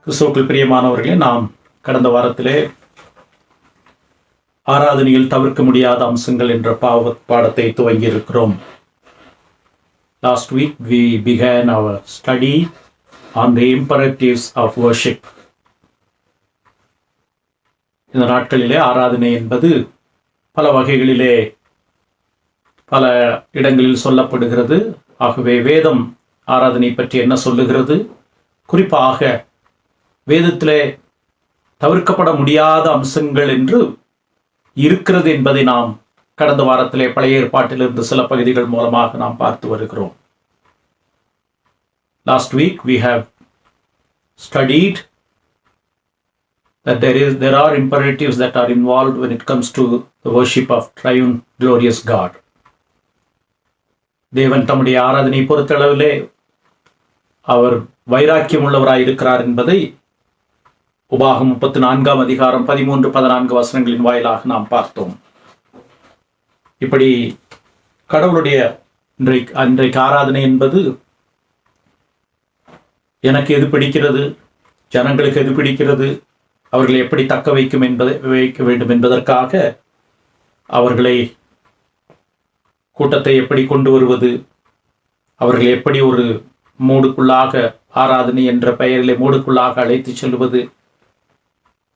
கிறிஸ்துவுக்குள் பிரியமானவர்களே, நாம் கடந்த வாரத்திலே ஆராதனையில் தவிர்க்க முடியாத அம்சங்கள் என்ற பாடத்தை துவங்கி இருக்கிறோம். Last week we began our study on the imperatives of worship. இந்த நாட்களிலே ஆராதனை என்பது பல வகைகளிலே பல இடங்களில் சொல்லப்படுகிறது. ஆகவே வேதம் ஆராதனை பற்றி என்ன சொல்லுகிறது, குறிப்பாக வேதத்திலே தவிர்க்கப்பட முடியாத அம்சங்கள் என்று இருக்கிறது என்பதை நாம் கடந்த வாரத்திலே பழைய ஏற்பாட்டிலிருந்து சில பகுதிகள் மூலமாக நாம் பார்த்து வருகிறோம். Last week we have studied that there are imperatives that are involved when it comes to the worship of triune glorious God. தேவன் தம்முடைய ஆராதனை பொறுத்தளவிலே அவர் வைராக்கியம் உள்ளவராய் இருக்கிறார் என்பதை உபாகம் 34 அதிகாரம் 13-14 வசனங்களின் வாயிலாக நாம் பார்த்தோம். இப்படி கடவுளுடைய இன்றைக்கு ஆராதனை என்பது எனக்கு எது பிடிக்கிறது, ஜனங்களுக்கு எது பிடிக்கிறது, அவர்களை எப்படி தக்க வைக்க வேண்டும் என்பதற்காக அவர்களை கூட்டத்தை எப்படி கொண்டு வருவது, அவர்களை எப்படி ஒரு மூடுக்குள்ளாக ஆராதனை என்ற பெயரிலே மூடுக்குள்ளாக அழைத்து செல்வது,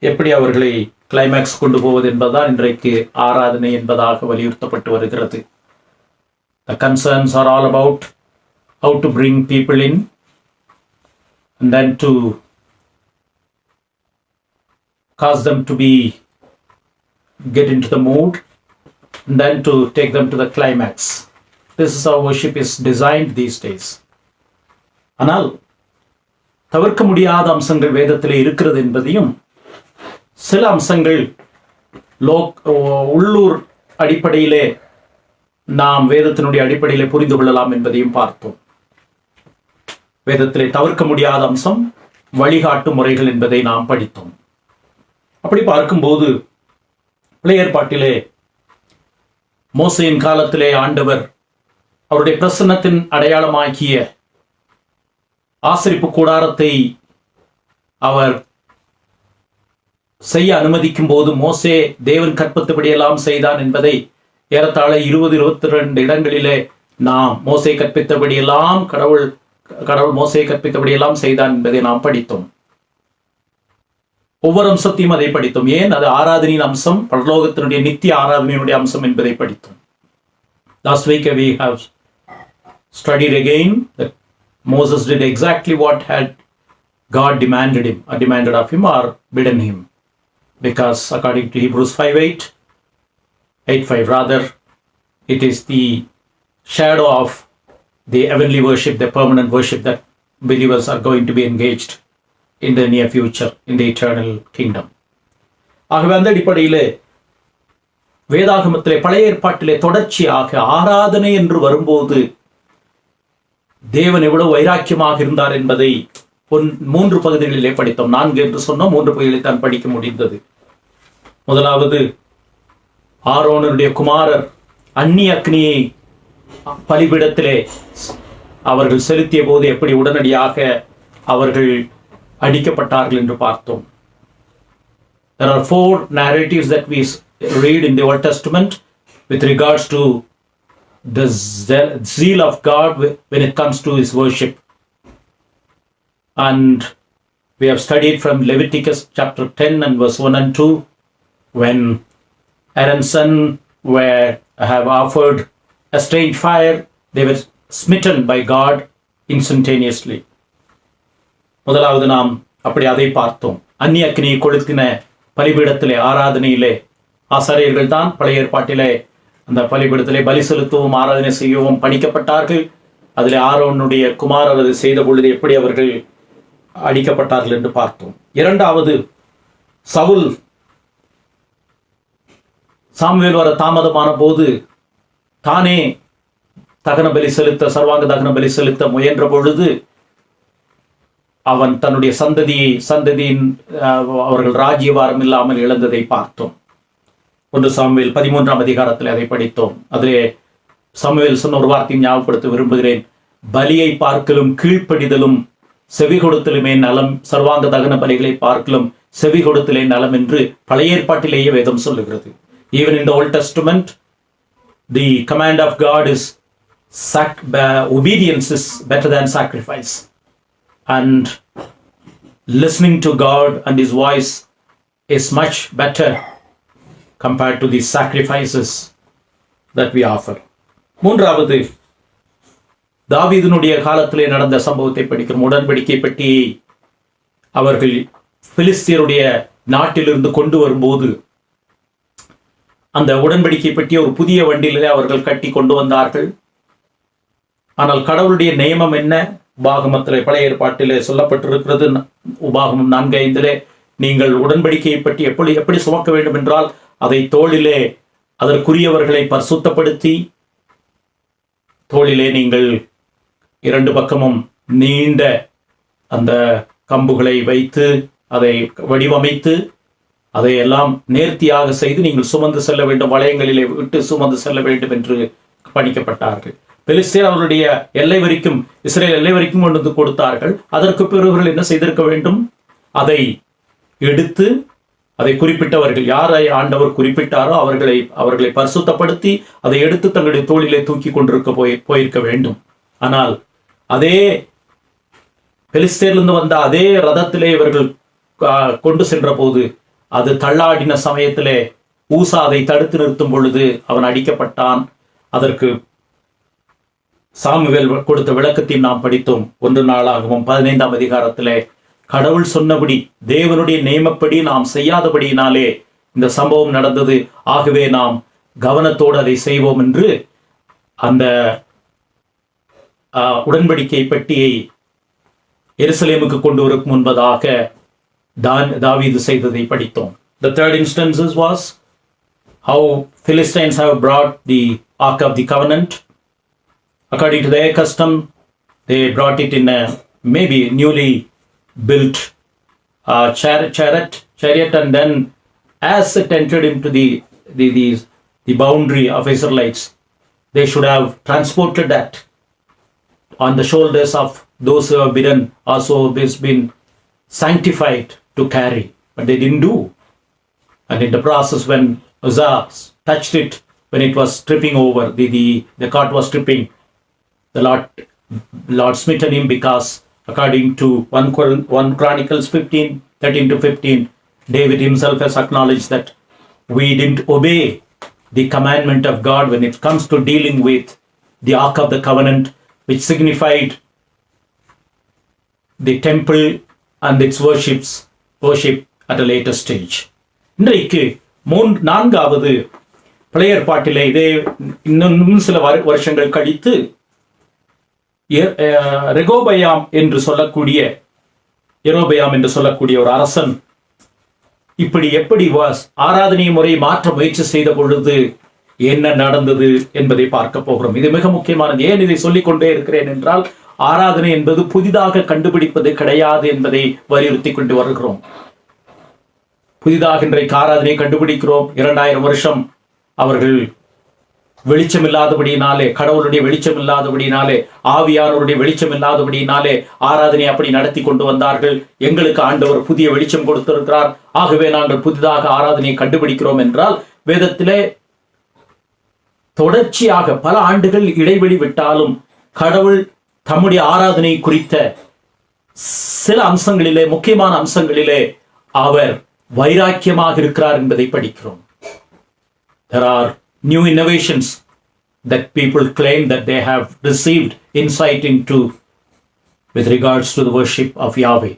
எப்படி அவர்களை கிளைமேக்ஸ் கொண்டு போவது என்பதுதான் இன்றைக்கு ஆராதனை என்பதாக வலியுறுத்தப்பட்டு வருகிறது. The concerns are all about how to bring people in and then to cause them to get into the mood and then to take them to the climax. This is how worship is designed these days. ஆனால் தவிர்க்க முடியாத அம்சங்கள் வேதத்திலே இருக்கிறது என்பதையும், சில அம்சங்கள் உள்ளூர் அடிப்படையிலே நாம் வேதத்தினுடைய அடிப்படையிலே புரிந்து கொள்ளலாம் என்பதையும் பார்த்தோம். வேதத்திலே தவிர்க்க முடியாத அம்சம் வழிகாட்டு முறைகள் என்பதை நாம் படித்தோம். அப்படி பார்க்கும்போது பழைய ஏற்பாட்டிலே மோசேயின் காலத்திலே ஆண்டவர் அவருடைய பிரசன்னத்தின் அடையாளமாக்கிய ஆசரிப்பு கூடாரத்தை அவர் செய்ய அனுமதிக்கும் போது மோசே தேவன் கற்பித்தபடியெல்லாம் செய்தான் என்பதை ஏறத்தாழ 20-22 இடங்களிலே நாம் மோசே கற்பித்தபடியெல்லாம் கடவுள் மோசே கற்பித்தபடியெல்லாம் செய்தான் என்பதை நாம் படித்தோம். ஒவ்வொரு அம்சத்தையும் அதை படித்தோம். ஏன்? அது ஆராதனையின் அம்சம், பரலோகத்தினுடைய நித்திய ஆராதனையினுடைய அம்சம் என்பதை படித்தோம். Last week we have studied again that Moses did exactly what had God demanded of him or bidden him, because according to Hebrews 8:5 rather, it is the shadow of the heavenly worship, the permanent worship that believers are going to be engaged in the near future, in the eternal kingdom. ஆகவே அந்த அடிப்படையிலே வேதாகமத்திலே பழைய ஏற்பாட்டிலே தொடர்ச்சியாக ஆராதனை என்று வரும்போது தேவன் எவ்வளவு வைராக்கியமாக இருந்தார் என்பதை 3 பகுதிகளிலே படித்தோம். 4 என்று சொன்னோம், 3 பகுதிகளில் தான் படிக்க முடிந்தது. முதலாவது, ஆரோனுடைய குமாரர் அந்நிய அக்னியை பலிபீடத்திலே அவர்கள் செலுத்திய போது எப்படி உடனடியாக அவர்கள் அடிக்கப்பட்டார்கள் என்று பார்த்தோம். There are 4 narratives that we read in the Old Testament with regards to the zeal of God when it comes to his worship. And we have studied from Leviticus chapter 10 and verse 1 and 2, when Aaron's son have offered a strange fire, they were smitten by God instantaneously. முதலாவது நாம் அப்படி அதை பார்த்தோம். அந்நிய அக்னியை கொளுத்தின பலிபீடத்திலே ஆராதனையிலே ஆசாரியர்கள் தான் பழைய ஏற்பாட்டிலே அந்த பலிபீடத்திலே பலி செலுத்தவும் ஆராதனை செய்யவும் பணிக்கப்பட்டார்கள். அதில் ஆரோனுடைய குமாரர் அது செய்த பொழுது எப்படி அவர்கள் அடிக்கப்பட்டார்கள் என்று பார்த்தோம். இரண்டாவது, சவுல் சாமுவேல் வர தாமதமான போது தானே சர்வாங்க தகன பலி செலுத்த முயன்ற பொழுது அவன் தன்னுடைய சந்ததியின் அவர்கள் ராஜ்யபாரம் இல்லாமல் இழந்ததை பார்த்தோம். 1 சாமுவேல் 13 அதிகாரத்தில் அதை படித்தோம். அதிலே சாமுவேல் சொன்ன ஒரு வார்த்தையை ஞாபகப்படுத்த விரும்புகிறேன். பலியை பார்க்கலும் கீழ்ப்படிதலும் செவி கொடுத்தலுமே நலம், சர்வாங்க தகன பலிகளை பார்க்கலும் செவி கொடுத்தலே நலம் என்று பழைய ஏற்பாட்டிலேயே வேதம் சொல்லுகிறது. Even in the Old Testament, the command of God is obedience is better than sacrifice, and listening to God and his voice is much better compared to the sacrifices that we offer. மூன்றாவது, தாவீதுனுடைய காலத்திலே நடந்த சம்பவத்தை படிக்கிறோம். உடன்படிக்கை பெட்டியை அவர்கள் பிலிஸ்தியருடைய நாட்டிலிருந்து கொண்டு வரும்போது அந்த உடன்படிக்கை பெட்டியை ஒரு புதிய வண்டியிலே அவர்கள் கட்டி கொண்டு வந்தார்கள். ஆனால் கடவுளுடைய நியமம் என்ன? உபாகமத்திலே, பழைய ஏற்பாட்டிலே சொல்லப்பட்டிருக்கிறது. உபாகமம் 4:5 நீங்கள் உடன்படிக்கையை பற்றி எப்படி சுமக்க வேண்டும் என்றால், அதை தோளிலே அதற்குரியவர்களை பரிசுத்தப்படுத்தி, தோளிலே நீங்கள் 2 பக்கமும் நீண்ட அந்த கம்புகளை வைத்து அதை வடிவமைத்து அதையெல்லாம் நேர்த்தியாக செய்து நீங்கள் சுமந்து செல்ல வேண்டும், வளையங்களிலே விட்டு சுமந்து செல்ல வேண்டும் என்று பணிக்கப்பட்டார்கள். பெலிஸ்தேர் அவருடைய எல்லை வரைக்கும், இஸ்ரேல் எல்லை வரைக்கும் கொண்டு வந்து கொடுத்தார்கள். அதற்கு பிறகு என்ன செய்திருக்க வேண்டும்? அதை எடுத்து அதை குறிப்பிட்டவர்கள், யாரை ஆண்டவர் குறிப்பிட்டாரோ அவர்களை பரிசுத்தப்படுத்தி அதை எடுத்து தங்களுடைய தோளிலே தூக்கி கொண்டிருக்க போயிருக்க வேண்டும். ஆனால் அதே பெலிஸ்தேரிலிருந்து வந்த அதே ரதத்திலே இவர்கள் கொண்டு சென்ற போது அது தள்ளாடின சமயத்திலே ஊசா அதை தடுத்து நிறுத்தும் பொழுது அவன் அடிக்கப்பட்டான். அதற்கு சாமுவேல் கொடுத்த விளக்கத்தையும் நாம் படித்தோம். 1 நாளாகவும் 15ஆம் அதிகாரத்திலே கடவுள் சொன்னபடி, தேவனுடைய நியமப்படி நாம் செய்யாதபடியினாலே இந்த சம்பவம் நடந்தது. ஆகவே நாம் கவனத்தோடு அதை செய்வோம் என்று அந்த உடன்படிக்கை பெட்டியை எருசலேமுக்கு கொண்டு வரும் முன்பதாக தாவீது செய்ததை படித்தோம். The third instances was how Philistines have brought the Ark of the Covenant. According to their custom, they brought it in a maybe newly built chariot, and then as it entered into the boundary of Israelites, they should have transported that on the shoulders of those who have been sanctified to carry, but they didn't do. And in the process, when Uzzah touched it, when it was tripping over, the cart was tripping, the Lord smitten him, because according to 1 Chronicles 13-15, David himself has acknowledged that we didn't obey the commandment of God when it comes to dealing with the Ark of the Covenant, which signified the temple and its worship at a later stage. இன்றைக்கு 4வது பழைய ஏற்பாட்டிலே இதே இன்னும் சில வருஷங்கள் கழித்து யெரொபெயாம் என்று சொல்லக்கூடிய ஒரு அரசன் எப்படி ஆராதனை முறை மாற்ற முயற்சி செய்த பொழுது என்ன நடந்தது என்பதை பார்க்க போகிறோம். இது மிக முக்கியமானது. ஏன் இதை சொல்லிக் கொண்டே இருக்கிறேன் என்றால், ஆராதனை என்பது புதிதாக கண்டுபிடிப்பது கிடையாது என்பதை வலியுறுத்தி கொண்டு வருகிறோம். புதிதாக இன்றைக்கு ஆராதனை கண்டுபிடிக்கிறோம். 2000 வருஷம் அவர்கள் வெளிச்சம் இல்லாதபடியினாலே, கடவுளுடைய வெளிச்சம் இல்லாதபடியினாலே, ஆவியானவருடைய வெளிச்சம் இல்லாதபடியினாலே ஆராதனை அப்படி நடத்தி கொண்டு வந்தார்கள். எங்களுக்கு ஆண்டவர் புதிய வெளிச்சம் கொடுத்திருக்கிறார், ஆகவே நாங்கள் புதிதாக ஆராதனையை கண்டுபிடிக்கிறோம் என்றால், வேதத்திலே தொடர்ச்சியாக பல ஆண்டுகள் இடைவெளி விட்டாலும் கடவுள் தம்முடைய ஆராதனை குறித்த சில அம்சங்களிலே, முக்கியமான அம்சங்களிலே அவர் வைராக்கியமாக இருக்கிறார் என்பதை படிக்கிறோம். There are new innovations that people claim that they have received insight into with regards to the worship of Yahweh.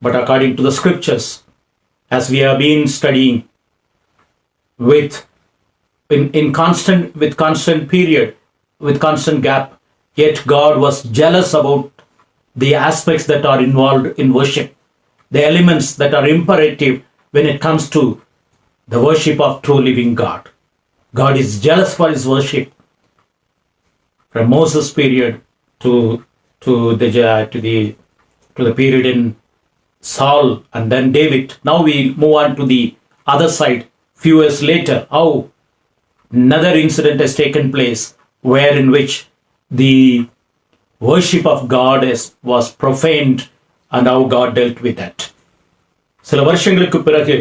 But according to the scriptures, as we have been studying with constant period, with constant gap, yet God was jealous about the aspects that are involved in worship, the elements that are imperative when it comes to the worship of true living God. God is jealous for his worship from Moses period to the period in Saul and then David. Now we move on to the other side. Few years later, how another incident has taken place, where in which the worship of God was profaned and how God dealt with that. சில வருஷங்களுக்கு பிறகு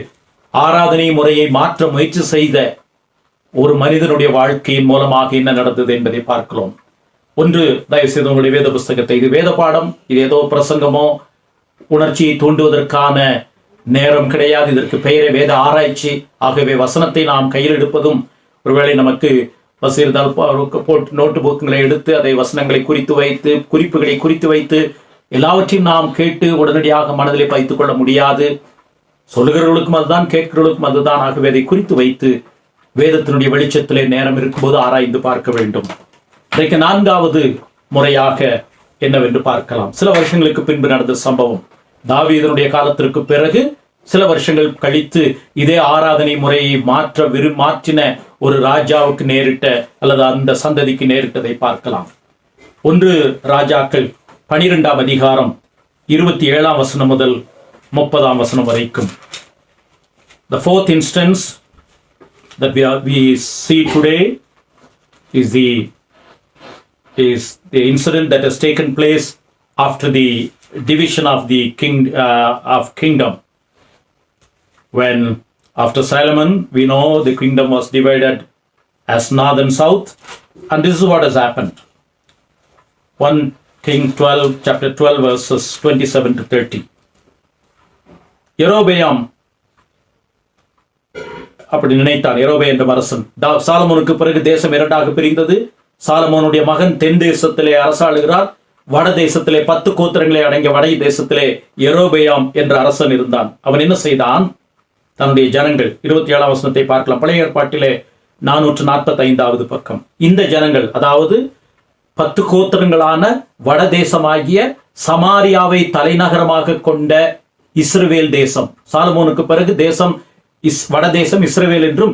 ஆராதனை முறையை மாற்ற முயற்சி செய்த ஒரு மனிதனுடைய வாழ்க்கையின் மூலமாக என்ன நடந்தது என்பதை பார்க்கிறோம். ஒன்று, தயவு செய்து உங்களுடைய வேத புஸ்தகத்தை, இது வேத பாடம், இது ஏதோ பிரசங்கமோ உணர்ச்சியை தூண்டுவதற்கான நேரம் கிடையாது. இதற்கு பெயரே வேத ஆராய்ச்சி. ஆகவே வசனத்தை நாம் கையில் எடுப்பதும் ஒருவேளை நமக்கு வசிர்தால் போட்டு நோட்டு புக்குகளை எடுத்து அதை வசனங்களை குறித்து வைத்து குறிப்புகளை குறித்து வைத்து எல்லாவற்றையும் நாம் கேட்டு உடனடியாக மனதிலே வைத்துக் கொள்ள முடியாது. சொல்லுகிறவர்களுக்கும் அதுதான், கேட்கிறவர்களுக்கும் அதுதான். ஆகவே அதை குறித்து வைத்து வேதத்தினுடைய வெளிச்சத்திலே நேரம் இருக்கும்போது ஆராய்ந்து பார்க்க வேண்டும். இன்றைக்கு 4வது முறையாக என்னவென்று பார்க்கலாம். சில வருஷங்களுக்கு பின்பு நடந்த சம்பவம். தாவீதனுடைய காலத்திற்கு பிறகு சில வருஷங்கள் கழித்து இதே ஆராதனை முறையை மாற்றின ஒரு ராஜாவுக்கு நேரிட்ட அல்லது அந்த சந்ததிக்கு நேரிட்டதை பார்க்கலாம். 1 ராஜாக்கள் 12ஆம் அதிகாரம் 27ஆம் வசனம் முதல் 30ஆம் வசனம் வரைக்கும். The fourth instance that we see today is the incident that has taken place after the division of the kingdom. When after Solomon, we know the kingdom was divided as north and south, and this is what has happened. 1 King 12, chapter 12, verses 27 to 30. யெரொபெயாம் அப்படி நினைத்தான். யெரொபெயாம் என்ற அரசன். சாலமோனுக்கு பிறகு தேசம் 2ஆக பிரிந்தது. சாலமோனுடைய மகன் தென் தேசத்திலே அரசாளுகிறார். வட தேசத்திலே 10 கோத்திரங்களை அடங்கிய வட தேசத்திலே யெரொபெயாம் என்ற அரசன் இருந்தான். அவன் என்ன செய்தான்? தன்னுடைய ஜனங்கள், 27ஆம் வசனத்தை பார்க்கலாம். பழைய ஏற்பாட்டிலே 445வது பக்கம். இந்த ஜனங்கள், அதாவது 10 கோத்திரங்களான வடதேசமாகிய சமாரியாவை தலைநகரமாக கொண்ட இஸ்ரவேல் தேசம். சாலமோனுக்கு பிறகு தேசம் வடதேசம் இஸ்ரவேல் என்றும்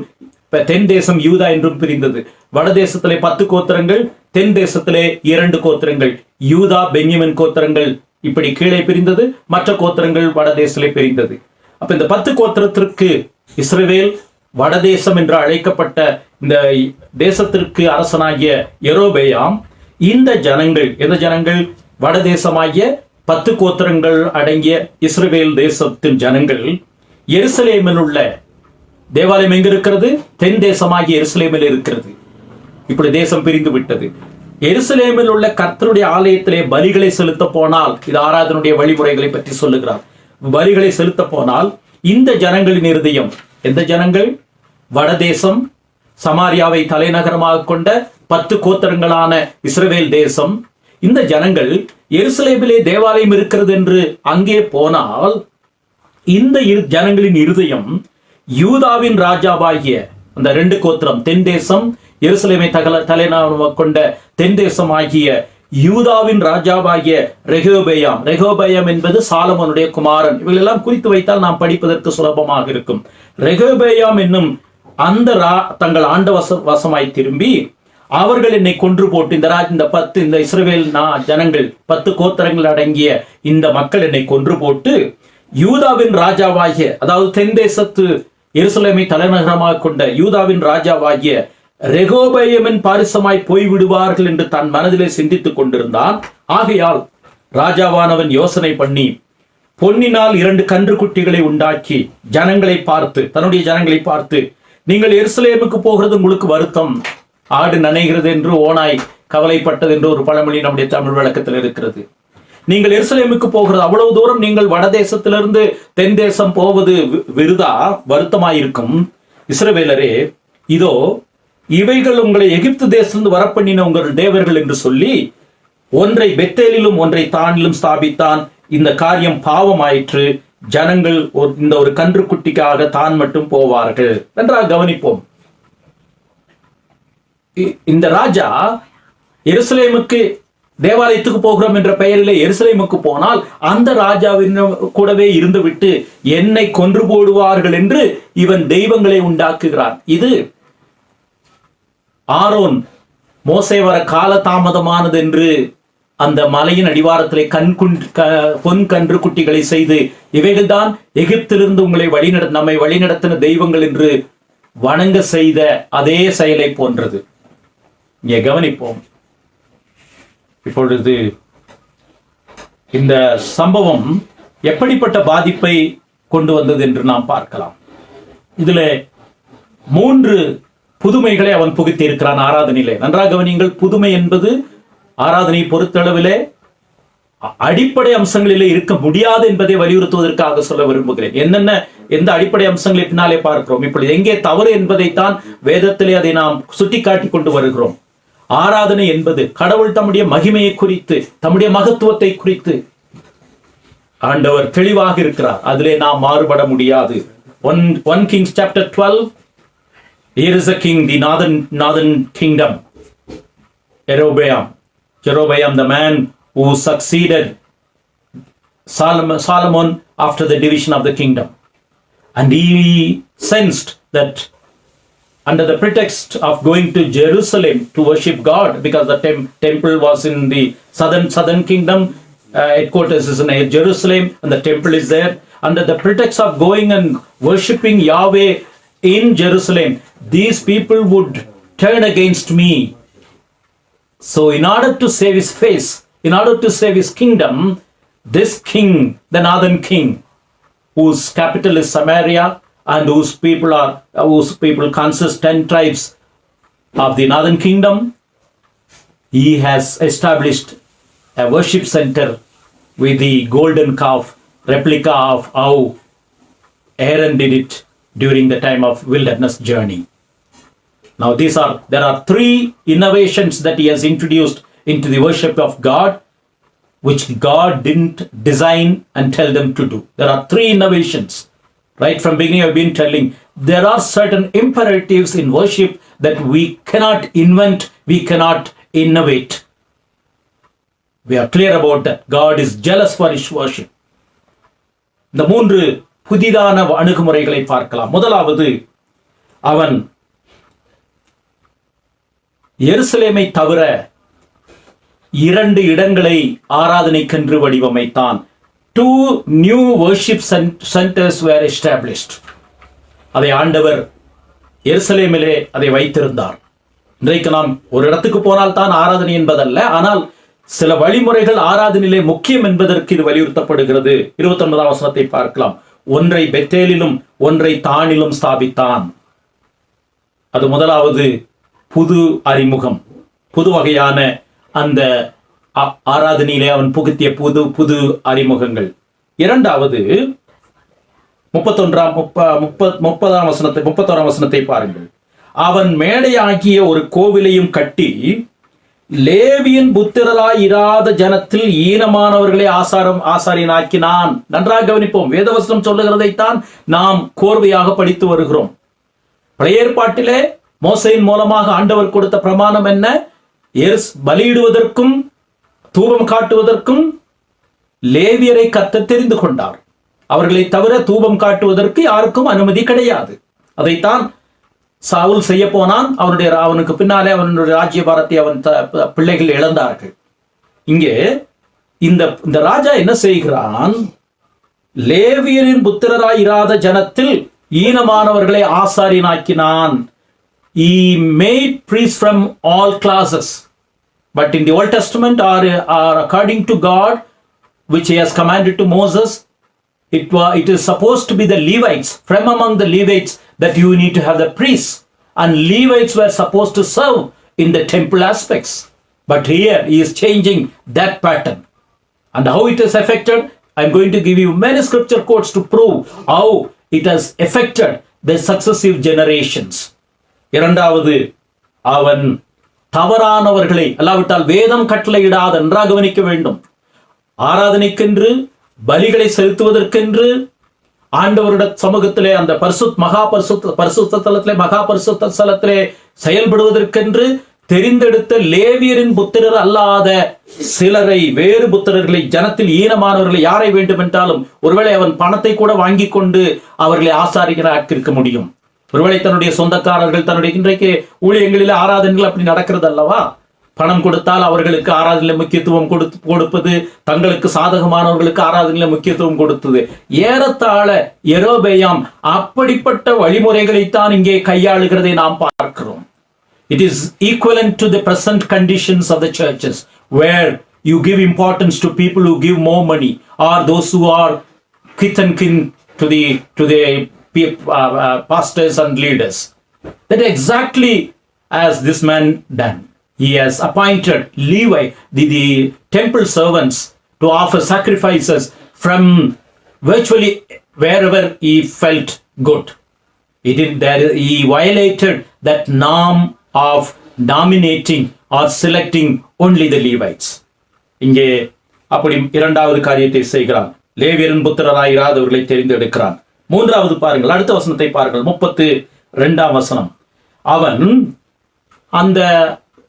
தென் தேசம் யூதா என்றும் பிரிந்தது. வடதேசத்திலே 10 கோத்திரங்கள், தென் தேசத்திலே 2 கோத்திரங்கள், யூதா பென்யமின் கோத்திரங்கள் இப்படி கீழே பிரிந்தது. மற்ற கோத்திரங்கள் வடதேசத்திலே பிரிந்தது. அப்ப இந்த 10 கோத்திரத்திற்கு இஸ்ரவேல் வடதேசம் என்று அழைக்கப்பட்ட இந்த தேசத்திற்கு அரசனாகிய யெரொபெயாம் இந்த ஜனங்கள், எந்த ஜனங்கள்? வடதேசமாகிய 10 கோத்திரங்கள் அடங்கிய இஸ்ரவேல் தேசத்தின் ஜனங்கள் எருசலேமில் உள்ள தேவாலயம் எங்க இருக்கிறது? தென் தேசமாகிய எருசலேமில் இருக்கிறது. இப்படி தேசம் பிரிந்து விட்டது. எருசலேமில் உள்ள கர்த்தருடைய ஆலயத்திலே பலிகளை செலுத்த போனால், இது ஆராதனுடைய வழிமுறைகளை பற்றி சொல்லுகிறார். பலிகளை செலுத்த போனால் இந்த ஜனங்களின் இருதயம், எந்த ஜனங்கள்? வடதேசம் சமாரியாவை தலைநகரமாக கொண்ட 10 கோத்திரங்களான இஸ்ரவேல் தேசம். இந்த ஜனங்கள் எருசலேமிலே தேவாலயம் இருக்கிறது என்று அங்கே போனால் இந்த ஜனங்களின் இருதயம் யூதாவின் ராஜாவாகிய அந்த 2 கோத்திரம், தென் தேசம் எருசலேமை தலைநகரமாக கொண்ட தென் தேசம் ஆகிய யூதாவின் ராஜாவாகிய ரெகோபெயாம் என்பது சாலமோனுடைய குமாரன். இவங்களெல்லாம் குறித்து வைத்தால் நாம் படிப்பதற்கு சுலபமாக இருக்கும். ரெகோபெயாம் என்னும் அந்த தங்கள் ஆண்ட வசமாய் திரும்பி, அவர்கள் என்னை கொன்று போட்டு, இந்த இஸ்ரவேல் ஜனங்கள் 10 கோத்திரங்கள் அடங்கிய இந்த மக்கள் என்னை கொன்று போட்டு யூதாவின் ராஜாவாகிய, அதாவது தென் தேசத்து எருசலேமை தலைநகரமாக கொண்ட யூதாவின் ராஜாவாகிய ரெகோபெயாமின் பாரிசமாய் போய்விடுவார்கள் என்று தன் மனதிலே சிந்தித்துக் கொண்டிருந்தான். ஆகையால் ராஜாவானவன் யோசனை பண்ணி பொன்னினால் 2 கன்றுக்குட்டிகளை உண்டாக்கி தன்னுடைய ஜனங்களை பார்த்து, நீங்கள் எருசலேமுக்கு போகிறது உங்களுக்கு வருத்தம், ஆடு நனைகிறது என்று ஓனாய் கவலைப்பட்டது என்று ஒரு பழமொழி நம்முடைய தமிழ் வழக்கத்தில் இருக்கிறது. நீங்கள் எருசலேமுக்கு போகிறது, அவ்வளவு தூரம் நீங்கள் வடதேசத்திலிருந்து தென் தேசம் போவது விருதா, வருத்தமாயிருக்கும். இஸ்ரவேலரே, இதோ இவைகள் உங்களை எகிப்து தேசத்திலிருந்து வரப்பண்ணின உங்கள் தேவர்கள் என்று சொல்லி ஒன்றை பெத்தேலிலும் ஒன்றை தானிலும் ஸ்தாபித்தான். இந்த காரியம் பாவமாயிற்று. ஜனங்கள் இந்த ஒரு கன்றுக்குட்டிக்காக தான் மட்டும் போவார்கள் என்றால் கவனிப்போம். இந்த ராஜா எருசலேமுக்கு தேவாலயத்துக்கு போகிறோம் என்ற பெயரிலே எருசலேமுக்கு போனால் அந்த ராஜாவின் கூடவே இருந்து விட்டு என்னை கொன்று போடுவார்கள் என்று இவன் தெய்வங்களை உண்டாக்குகிறான். இது ஆரோன் மோசே வர கால தாமதமானது என்று அந்த மலையின் அடிவாரத்திலே பொன் கன்று குட்டிகளை செய்து, இவைகள்தான் எகிப்திலிருந்து நம்மை வழிநடத்தின தெய்வங்கள் என்று வணங்க செய்த அதே செயலை போன்றது. இங்கே கவனிப்போம். இப்பொழுது இந்த சம்பவம் எப்படிப்பட்ட பாதிப்பை கொண்டு வந்தது என்று நாம் பார்க்கலாம். இதுல 3 புதுமைகளை அவன் புகுத்தி இருக்கிறான் ஆராதனையிலே. நன்றாக கவனியுங்கள். புதுமை என்பது ஆராதனை பொறுத்தளவிலே அடிப்படை அம்சங்களிலே இருக்க முடியாது என்பதை வலியுறுத்துவதற்காக சொல்ல விரும்புகிறேன். எந்த அடிப்படை அம்சங்களை பின்னாலே பார்க்கிறோம். இப்பொழுது எங்கே தவறு என்பதைத்தான் வேதத்திலே அதை நாம் சுட்டிக்காட்டி கொண்டு வருகிறோம். ஆராதனை என்பது கடவுள் தம்முடைய மகிமையை குறித்து, தம்முடைய மகத்துவத்தை குறித்து ஆண்டவர் தெளிவாக இருக்கிறார். அதிலே நாம் மாறுபட முடியாது. 1 Kings chapter 12. Here is a king, the northern kingdom. Jeroboam, the man who succeeded Solomon after the division of the kingdom. And he sensed that under the pretext of going to Jerusalem to worship God, because the temple was in the southern kingdom, headquarters is in Jerusalem, and the temple is there. Under the pretext of going and worshipping Yahweh in Jerusalem, these people would turn against me. So in order to save his face, in order to save his kingdom, this king, the northern king, whose capital is Samaria and whose people consist 10 tribes of the northern kingdom, he has established a worship center with the golden calf, replica of how Aaron did it during the time of wilderness journey. Now there are 3 innovations that he has introduced into the worship of God, which God didn't design and tell them to do. There are 3 innovations. Right from beginning I've been telling, there are certain imperatives in worship that we cannot invent, we cannot innovate. We are clear about that. God is jealous for his worship. இந்த 3 புதிதான அணுகுமுறைகளை பார்க்கலாம். முதலாவது, அவன் எருசலேமை தவிர 2 இடங்களை ஆராதனைக்கென்று வடிவமைத்தான். 2 new worship centers were established. அதை ஆண்டவர் எருசலேமிலே அதை வைத்திருந்தார். இன்றைக்கு நாம் ஒரு இடத்துக்கு போனால் தான் ஆராதனை என்பதல்ல, ஆனால் சில வழிமுறைகள் ஆராதனையிலே முக்கியம் என்பதற்கு இது வலியுறுத்தப்படுகிறது. 29ஆம் வசனத்தை பார்க்கலாம். ஒன்றை பெத்தேலிலும் ஒன்றை தானிலும் ஸ்தாபித்தான். அது முதலாவது புது அறிமுகம், புது வகையான அந்த ஆராதனையிலே அவன் புகுத்திய புது அறிமுகங்கள். இரண்டாவது 31ஆம் வசனத்தை பாருங்கள். அவன் மேடையாகிய ஒரு கோவிலையும் கட்டி லேவியின் புத்திரராய் இராத ஜனத்தில் ஈனமானவர்களை ஆசாரியனாக்கினான். நன்றாக கவனிப்போம். வேதவசனம் சொல்லுகிறதைத்தான் நாம் கோர்வையாக படித்து வருகிறோம். பழைய ஏற்பாட்டிலே மோசையின் மூலமாக ஆண்டவர் கொடுத்த பிரமாணம் என்ன? பலியிடுவதற்கும் தூபம் காட்டுவதற்கும் லேவியரை கர்த்தர் தெரிந்து கொண்டார். அவர்களை தவிர தூபம் காட்டுவதற்கு யாருக்கும் அனுமதி கிடையாது. அதைத்தான் சாவுல் செய்ய போனான். அவனுக்கு பின்னாலே அவனுடைய ராஜ்யபாரத்தை அவன் பிள்ளைகள் இழந்தார்கள். இங்கே இந்த ராஜா என்ன செய்கிறான்? லேவியரின் புத்திரராய் இராத ஜனத்தில் ஈனமானவர்களை ஆசாரியனாக்கினான். He made priests from all classes. But in the Old Testament, or according to God, which he has commanded to Moses, it is supposed to be the Levites. From among the Levites that you need to have the priests. And Levites were supposed to serve in the temple aspects. But here he is changing that pattern. And how it has affected, I am going to give you many scripture quotes to prove how it has affected the successive generations. இரண்டாவது, அவன் தவறானவர்களை, அல்லாவிட்டால் வேதம் கட்டளையிடாத, நன்றாக கவனிக்க வேண்டும், ஆராதனைக்கென்று பலிகளை செலுத்துவதற்கென்று ஆண்டவருடைய சமூகத்திலே அந்த பரிசுத்த ஸ்தலத்திலே செயல்படுவதற்கென்று தெரிந்தெடுத்த லேவியரின் புத்திரர் அல்லாத சிலரை, வேறு புத்திரர்களை, ஜனத்தில் ஈனமானவர்களை, யாரை வேண்டும் என்றாலும், ஒருவேளை அவன் பணத்தை கூட வாங்கி கொண்டு அவர்களை ஆசாரியராக்கியிருக்க முடியும். ஒருவேளை தன்னுடைய சொந்தக்காரர்கள், தன்னுடைய இன்றைக்கு ஊழியங்களில் ஆராதனைகள் அப்படி நடக்கிறது அல்லவா? பணம் கொடுத்தால் அவர்களுக்கு ஆராதனையில் முக்கியத்துவம் கொடுப்பது, தங்களுக்கு சாதகமானவர்களுக்கு ஆராதனையில் முக்கியத்துவம் கொடுத்தது. ஏறத்தாழ யெரொபெயாம் அப்படிப்பட்ட வழிமுறைகளைத்தான் இங்கே கையாளுகிறதை நாம் பார்க்கிறோம். It is equivalent to the present conditions of the churches, where you give importance to people who give more money, or those who are kith and kin to the pastors and leaders. That exactly as this man done. He has appointed Levi, the temple servants, to offer sacrifices from virtually wherever he felt good. He violated that norm of nominating or selecting only the Levites. இங்கே அப்படி இரண்டாவது காரியத்தை செய்கிறான். லேவியரின் புத்திரராய் இராதவர்களை தெரிந்தெடுக்கிறான். மூன்றாவது பாருங்கள், அடுத்த வசனத்தை பாருங்கள், 32ஆம் வசனம். அவன் அந்த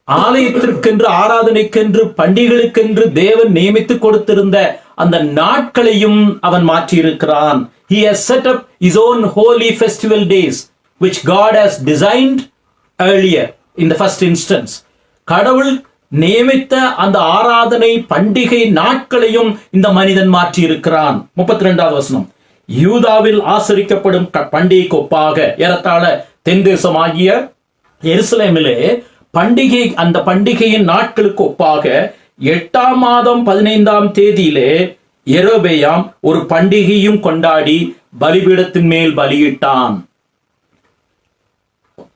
ஆலயத்திற்கென்று, ஆராதனைக்கென்று, பண்டிகைகளுக்கென்று தேவன் நியமித்து கொடுத்திருந்த அந்த நாட்களையும் அவன் மாற்றியிருக்கிறான். He has set up his own holy festival days, which God has designed earlier in the first instance. கடவுள் நியமித்த அந்த ஆராதனை பண்டிகை நாட்களையும் இந்த மனிதன் மாற்றி இருக்கிறான். 32வது வசனம். யூதாவில் ஆசரிக்கப்படும் பண்டிகைக்கு ஒப்பாக, ஏறத்தாழ தென் தேசமாகிய எருசலேமிலே பண்டிகை, அந்த பண்டிகையின் நாட்களுக்கு ஒப்பாக 8ஆம் மாதம் 15ஆம் தேதியிலே யெரொபெயாம் ஒரு பண்டிகையும் கொண்டாடி பலிபீடத்தின் மேல் பலியிட்டான்.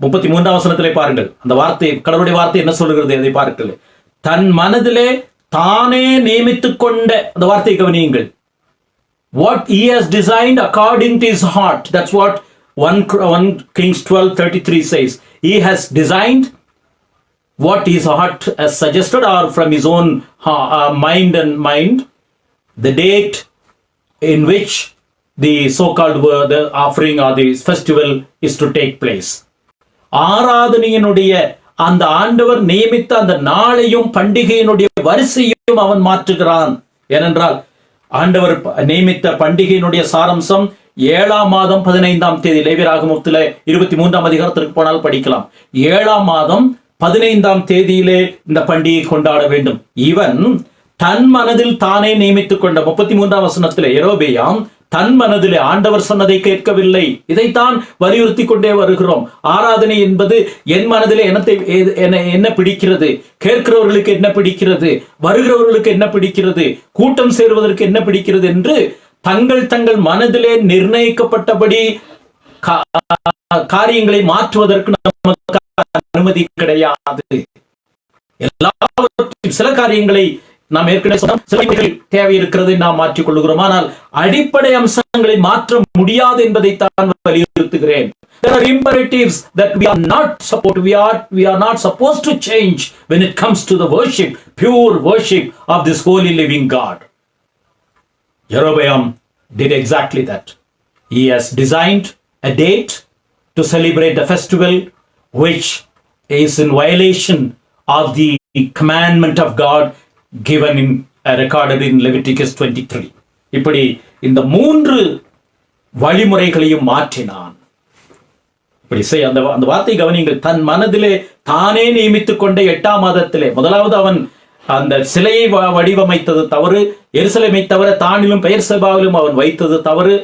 33ஆம் வசனத்திலே பாருங்கள், அந்த வார்த்தை, கடவுளுடைய வார்த்தை என்ன சொல்லுகிறது அதை பாருங்கள். தன் மனதிலே தானே நியமித்துக் கொண்ட, அந்த வார்த்தையை கவனியுங்கள். What he has designed according to his heart. That's what 1 Kings 12:33 says. He has designed what his heart has suggested, or from his own mind, the date in which the so-called the offering or the festival is to take place. ஆராதனையினுடைய அந்த ஆண்டவர் நியமித்த அந்த நாளையும் பண்டிகையினுடைய வரிசையும் அவன் மாற்றுகிறான். ஏனென்றால் ஆண்டவர் நியமித்த பண்டிகையினுடைய சாரம்சம் 7ஆம் மாதம் 15ஆம் தேதி, லேவியராகமத்திலே 23ஆம் அதிகாரத்திற்கு போனால் படிக்கலாம். 7ஆம் மாதம் 15ஆம் தேதியிலே இந்த பண்டிகை கொண்டாட வேண்டும். இவன் தன் மனதில் தானே நியமித்துக் கொண்ட 33ஆம் வசனத்திலே யெரொபெயாம் தன் மனதிலே ஆண்டவர் சொன்னதை கேட்கவில்லை. இதைத்தான் வலியுறுத்தி கொண்டே வருகிறோம். ஆராதனை என்பது என் மனதிலே என்ன பிடிக்கிறது, கேட்கிறவர்களுக்கு என்ன பிடிக்கிறது, வருகிறவர்களுக்கு என்ன பிடிக்கிறது, கூட்டம் சேருவதற்கு என்ன பிடிக்கிறது என்று தங்கள் மனதிலே நிர்ணயிக்கப்பட்டபடி காரியங்களை மாற்றுவதற்கு நமக்கு அனுமதி கிடையாது. எல்லாவற்றையும், சில காரியங்களை நாம் ஏற்கனவே தேவை இருக்கிறது நாம் மாற்றிக் கொள்கிறோம். ஆனால் அடிப்படை அம்சங்களை மாற்ற முடியாது என்பதைத்தான் வலியுறுத்துகிறேன். There are imperatives that we are not supposed to change when it comes to the worship, pure worship of this holy living God. Jeroboam did exactly that. He has designed a date to celebrate the festival which is in violation of the commandment of God given in recorded in Leviticus 23. இப்படி இந்த 3 வழிமுறைகளையும் மாற்றினான். இப்படி அந்த வார்த்தை கவனிங்கள். தன் மனதிலே தானே நியமித்துக் கொண்ட 8ஆம் மாதத்திலே, முதலாவது அவன் அந்த சிலையை வடிவமைத்தது தவறு. எருசலேமை தவிர தானிலும் பெயர்செபாவிலும் அவன் வைத்தது தவறு.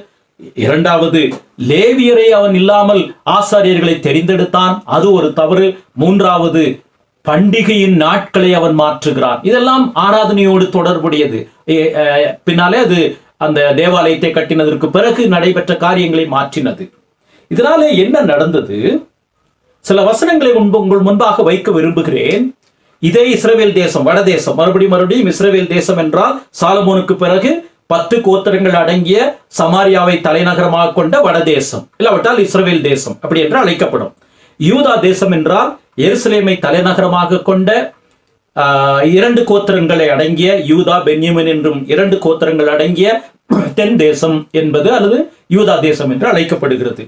இரண்டாவது, லேவியரை அவன் இல்லாமல் ஆசாரியர்களை தெரிந்தெடுத்தான், அது ஒரு தவறு. மூன்றாவது, பண்டிகையின் நாட்களை அவன் மாற்றுகிறான். இதெல்லாம் ஆராதனையோடு தொடர்புடையது. பின்னாலே அது அந்த தேவாலயத்தை கட்டினதற்கு பிறகு நடைபெற்ற காரியங்களை மாற்றினது. இதனாலே என்ன நடந்தது? சில வசனங்களை உங்கள் முன்பாக வைக்க விரும்புகிறேன். இதே இஸ்ரவேல் தேசம், வடதேசம், மறுபடியும் இஸ்ரவேல் தேசம் என்றால் சாலமோனுக்கு பிறகு 10 கோத்திரங்கள் அடங்கிய சமாரியாவை தலைநகரமாக கொண்ட வடதேசம், இல்லாவிட்டால் இஸ்ரவேல் தேசம் அப்படி என்று அழைக்கப்படும். யூதா தேசம் என்றால் எருசலேமை தலைநகரமாக கொண்ட 2 கோத்திரங்களை அடங்கிய யூதா, பென்யமின் என்றும் 2 கோத்திரங்கள் அடங்கிய தென் தேசம் என்பது அல்லது யூதா தேசம் என்று அழைக்கப்படுகிறது.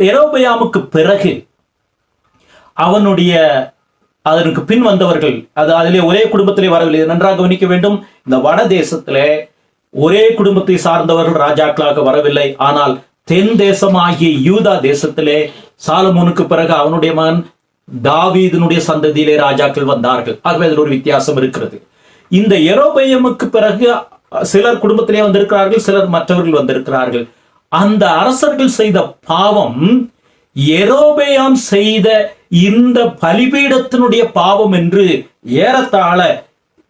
யெரொபெயாமுக்கு பிறகு அதற்கு பின் வந்தவர்கள், அதிலே ஒரே குடும்பத்திலே வரவில்லை. நன்றாக கவனிக்க வேண்டும். இந்த வட தேசத்திலே ஒரே குடும்பத்தை சார்ந்தவர்கள் ராஜாக்களாக வரவில்லை. ஆனால் தென் தேசமாகிய யூதா தேசத்திலே சாலமோனுக்கு பிறகு அவனுடைய மகன் தாவீதினுடைய சந்ததியிலே ராஜாக்கள் வந்தார்கள். ஆகவே அதில் ஒரு வித்தியாசம் இருக்கிறது. இந்த யெரொபெயாமுக்கு பிறகு சிலர் குடும்பத்திலே வந்திருக்கிறார்கள், சிலர் மற்றவர்கள் வந்திருக்கிறார்கள். அந்த அரசர்கள் செய்த பாவம் யெரொபெயாம் செய்த இந்த பலிபீடத்தினுடைய பாவம் என்று ஏறத்தாழ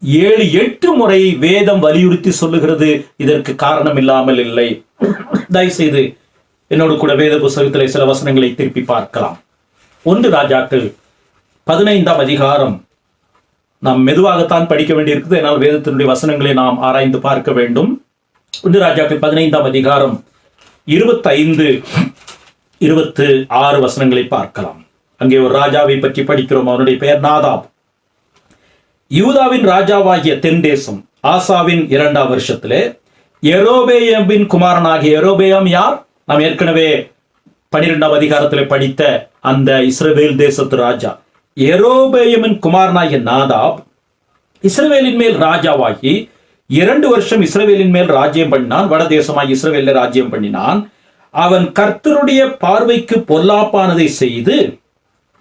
7-8 முறை வேதம் வலியுறுத்தி சொல்லுகிறது. இதற்கு காரணம் இல்லாமல் இல்லை. தயவுசெய்து என்னோடு கூட வேத புத்தகத்திலே சில வசனங்களை திருப்பி பார்க்கலாம். 1 ராஜாக்கள் 15ஆம் அதிகாரம். நாம் மெதுவாகத்தான் படிக்க வேண்டியிருக்குது, என்னால் வேதத்தினுடைய வசனங்களை நாம் ஆராய்ந்து பார்க்க வேண்டும். 1 ராஜாக்கள் 15ஆம் அதிகாரம் 25-26 வசனங்களை பார்க்கலாம். அங்கே ஒரு ராஜாவை பற்றி படிக்கிறோம். அவனுடைய பெயர் நாதாப். யூதாவின் ராஜாவாகிய தென் தேசம் ஆசாவின் 2ஆம் வருஷத்திலே யெரொபெயாமின் குமாரனாகிய யெரொபெயாம் யார்? நாம் ஏற்கனவே 12ஆம் அதிகாரத்திலே படித்த அந்த இஸ்ரவேல் தேசத்து ராஜா. யெரொபெயாமின் குமாரனாகிய நாதாப் இஸ்ரவேலின் மேல் ராஜாவாகி 2 வருஷம் இஸ்ரவேலின் மேல் ராஜ்யம் பண்ணினான். வடதேசமாகி இஸ்ரவேலில் ராஜ்யம் பண்ணினான். அவன் கர்த்தருடைய பார்வைக்கு பொல்லாப்பானதை செய்து,